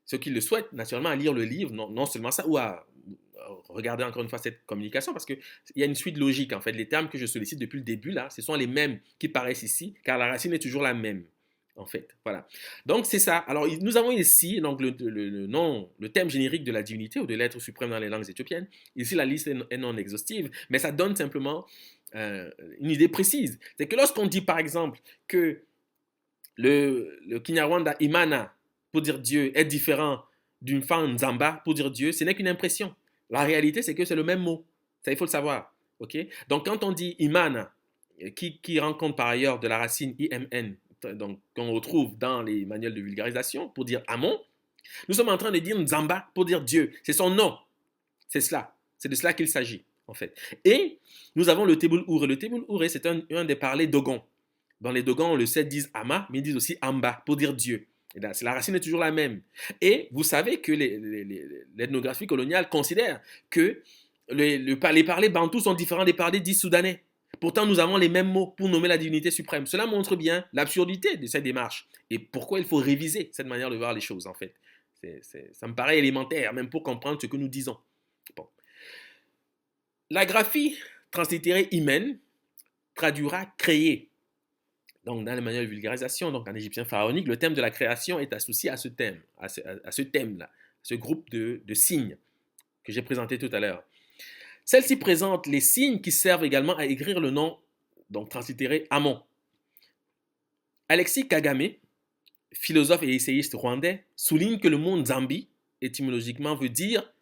ceux qui le souhaitent, naturellement, à lire le livre, non seulement ça, ou à regarder encore une fois cette communication, parce qu'il y a une suite logique, en fait. Les termes que je sollicite depuis le début, là, ce sont les mêmes qui paraissent ici, car la racine est toujours la même. En fait, voilà. Donc, c'est ça. Alors, nous avons ici donc, le thème générique de la divinité ou de l'être suprême dans les langues éthiopiennes. Ici, la liste est non exhaustive, mais ça donne simplement une idée précise. C'est que lorsqu'on dit, par exemple, que le Kinyarwanda Imana, pour dire Dieu, est différent d'une femme Nzamba, pour dire Dieu, ce n'est qu'une impression. La réalité, c'est que c'est le même mot. Ça, il faut le savoir. Okay? Donc, quand on dit Imana, qui rencontre par ailleurs de la racine IMN, donc qu'on retrouve dans les manuels de vulgarisation pour dire Amon, nous sommes en train de dire Nzamba pour dire Dieu. C'est son nom. C'est cela. C'est de cela qu'il s'agit, en fait. Et nous avons le Tebul Ure. Le Tebul Ure, c'est un des parlers Dogon. Dans les Dogons, on le sait, disent Ama, mais ils disent aussi Amba pour dire Dieu. Et là, la racine est toujours la même. Et vous savez que l'ethnographie coloniale considère que les parlers bantous sont différents des parlers dits soudanais. Pourtant, nous avons les mêmes mots pour nommer la divinité suprême. Cela montre bien l'absurdité de cette démarche et pourquoi il faut réviser cette manière de voir les choses, en fait. Ça me paraît élémentaire, même pour comprendre ce que nous disons. Bon. La graphie translittérée hymen traduira créer. Donc, dans les manuels de vulgarisation, donc en égyptien pharaonique, le thème de la création est associé à ce thème, à ce thème-là, ce groupe de signes que j'ai présenté tout à l'heure. Celle-ci présente les signes qui servent également à écrire le nom, donc translittéré Amon. Alexis Kagame, philosophe et essayiste rwandais, souligne que le mot Nzambi, étymologiquement, veut dire,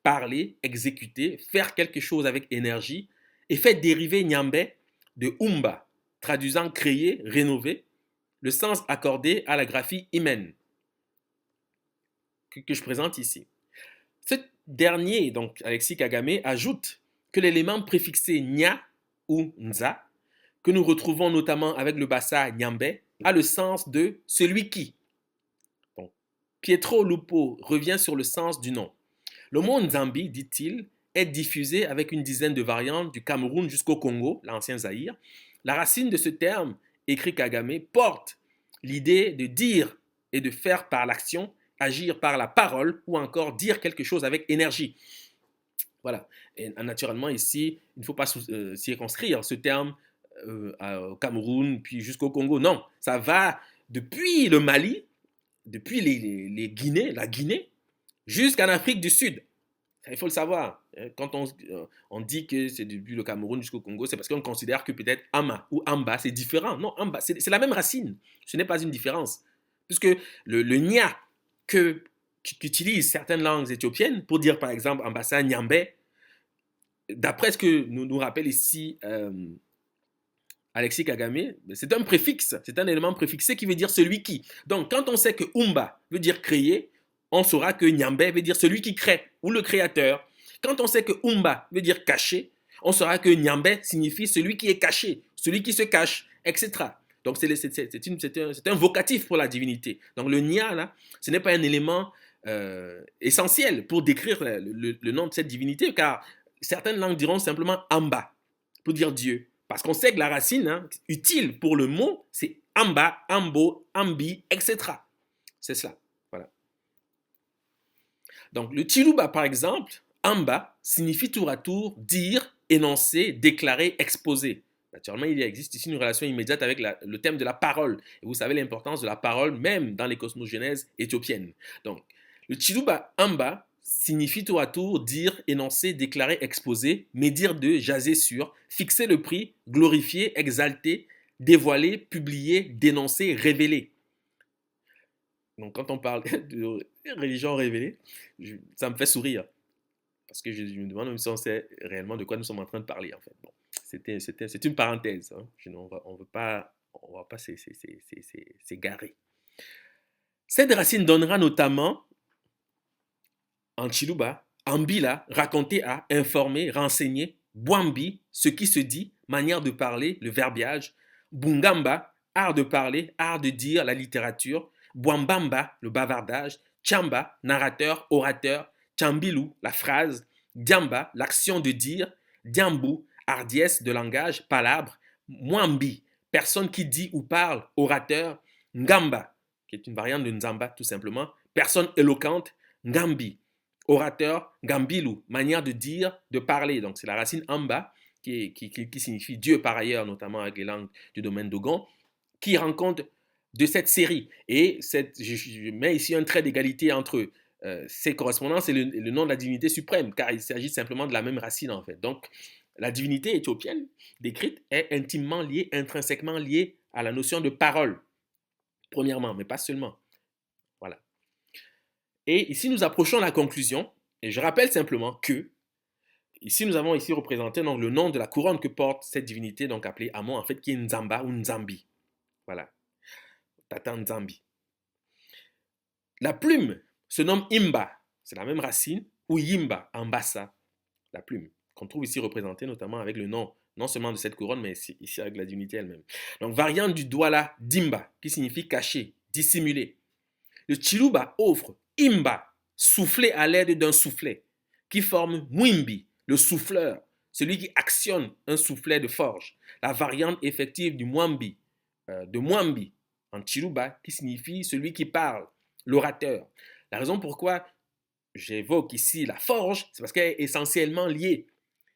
parler, exécuter, faire quelque chose avec énergie, et fait dériver Nyambe de Umba, traduisant créer, rénover, le sens accordé à la graphie hymen que je présente ici. Ce dernier, donc Alexis Kagame, ajoute que l'élément préfixé nya ou nza, que nous retrouvons notamment avec le bassa nyambe, a le sens de celui qui. Donc, Pietro Lupo revient sur le sens du nom. Le mot Nzambi, dit-il, est diffusé avec une dizaine de variantes du Cameroun jusqu'au Congo, l'ancien Zaïre. La racine de ce terme, écrit Kagame, porte l'idée de dire et de faire par l'action, agir par la parole ou encore dire quelque chose avec énergie. Voilà. Et naturellement, ici, il ne faut pas circonscrire ce terme au Cameroun, puis jusqu'au Congo. Non, ça va depuis le Mali, depuis les Guinées, la Guinée, jusqu'en Afrique du Sud. Il faut le savoir. Quand on dit que c'est depuis le Cameroun jusqu'au Congo, c'est parce qu'on considère que peut-être Ama ou Amba, c'est différent. Non, Amba, c'est la même racine. Ce n'est pas une différence. Puisque le Nya qu'utilisent certaines langues éthiopiennes pour dire par exemple Ambassa, Nyambé, d'après ce que nous rappelle ici Alexis Kagame, c'est un préfixe, c'est un élément préfixé qui veut dire celui qui. Donc quand on sait que Umba veut dire créer, on saura que Nyambé veut dire celui qui crée ou le créateur. Quand on sait que Umba veut dire caché, on saura que Nyambé signifie celui qui est caché, celui qui se cache, etc. Donc c'est un vocatif pour la divinité. Donc le Nya, là, ce n'est pas un élément essentiel pour décrire le nom de cette divinité, car certaines langues diront simplement Amba, pour dire Dieu. Parce qu'on sait que la racine utile pour le mot, c'est Amba, Ambo, Ambi, etc. C'est cela. Voilà. Donc le Chiluba, par exemple, Amba signifie tour à tour dire, énoncer, déclarer, exposer. Naturellement, il existe ici une relation immédiate avec le thème de la parole. Et vous savez l'importance de la parole, même dans les cosmogénèses éthiopiennes. Donc, le Chiluba Amba signifie tour à tour dire, énoncer, déclarer, exposer, médire de, jaser sur, fixer le prix, glorifier, exalter, dévoiler, publier, dénoncer, révéler. Donc quand on parle de religion révélée, ça me fait sourire. Parce que je me demande même si on sait réellement de quoi nous sommes en train de parler, en fait. Bon, c'est une parenthèse. Hein. On va pas s'égarer. Cette racine donnera notamment en Chiluba, Ambila, raconter à, informer, renseigner, Bwambi, ce qui se dit, manière de parler, le verbiage, Bungamba, art de parler, art de dire, la littérature, Bwambamba, le bavardage, Chamba, narrateur, orateur, Chambilu, la phrase, Diamba, l'action de dire, Diambu, hardiesse de langage, palabre, Mwambi, personne qui dit ou parle, orateur, Ngamba, qui est une variante de Nzamba tout simplement, personne éloquente, Ngambi, orateur, Gambilu, manière de dire, de parler. Donc c'est la racine amba qui signifie Dieu par ailleurs, notamment avec les langues du domaine dogon, qui rend compte de cette série. Et je mets ici un trait d'égalité entre ces correspondances et le nom de la divinité suprême, car il s'agit simplement de la même racine en fait. Donc la divinité éthiopienne décrite est intimement liée, intrinsèquement liée à la notion de parole, premièrement, mais pas seulement. Voilà. Et ici, nous approchons la conclusion. Et je rappelle simplement que, ici, nous avons ici représenté donc, le nom de la couronne que porte cette divinité, donc appelée Amon, en fait, qui est Nzamba ou Nzambi. Voilà. Tata Nzambi. La plume se nomme Imba. C'est la même racine. Ou Yimba, Ambassa. La plume. Qu'on trouve ici représentée notamment avec le nom, non seulement de cette couronne, mais ici avec la divinité elle-même. Donc, variante du Douala, Dimba, qui signifie cacher, dissimuler. Le Chiluba offre Imba, souffler à l'aide d'un soufflet, qui forme Mwimbi, le souffleur, celui qui actionne un soufflet de forge. La variante effective du Mwambi, de Mwambi, en Chiluba, qui signifie celui qui parle, l'orateur. La raison pourquoi j'évoque ici la forge, c'est parce qu'elle est essentiellement liée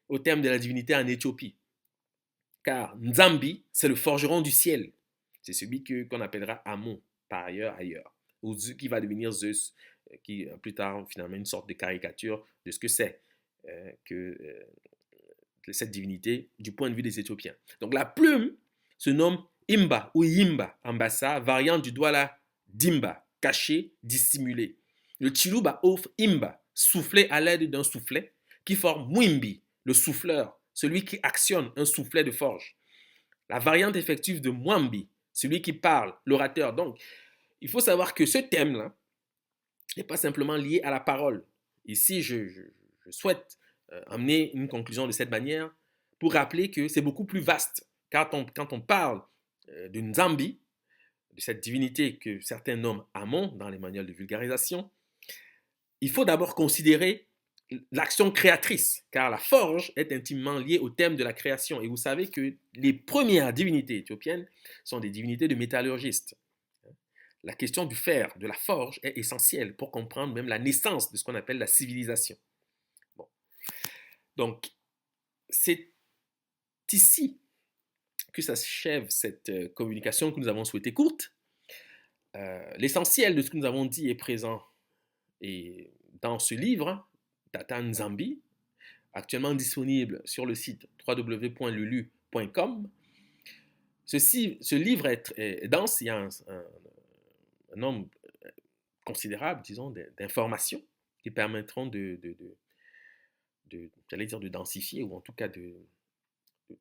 au terme de la divinité en Éthiopie. Car Nzambi, c'est le forgeron du ciel. C'est celui qu'on appellera Amon, par ailleurs, ou qui va devenir Zeus, qui plus tard, finalement, une sorte de caricature de ce que c'est que cette divinité du point de vue des Éthiopiens. Donc la plume se nomme Imba ou Yimba, Ambassa, variante du Douala Dimba, caché, dissimulé. Le Chiluba offre Imba, soufflé à l'aide d'un soufflet, qui forme Mwimbi, le souffleur, celui qui actionne un soufflet de forge. La variante effective de Mwambi, celui qui parle, l'orateur. Donc, il faut savoir que ce thème-là n'est pas simplement lié à la parole. Ici, je souhaite amener une conclusion de cette manière pour rappeler que c'est beaucoup plus vaste. Quand on parle de Nzambi, de cette divinité que certains nomment Amon dans les manuels de vulgarisation, il faut d'abord considérer l'action créatrice, car la forge est intimement liée au thème de la création. Et vous savez que les premières divinités éthiopiennes sont des divinités de métallurgistes. La question du fer, de la forge, est essentielle pour comprendre même la naissance de ce qu'on appelle la civilisation. Bon. Donc, c'est ici que s'achève cette communication que nous avons souhaitée courte. L'essentiel de ce que nous avons dit est présent et dans ce livre, Tata Nzambi, actuellement disponible sur le site www.lulu.com. Ce livre est dense, il y a un nombre considérable, disons, d'informations qui permettront j'allais dire de densifier, ou en tout cas de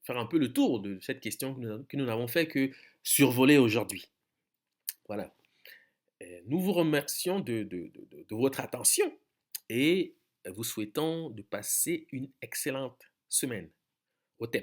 faire un peu le tour de cette question que nous n'avons fait que survoler aujourd'hui. Voilà. Nous vous remercions de votre attention et vous souhaitons de passer une excellente semaine. Au TEP.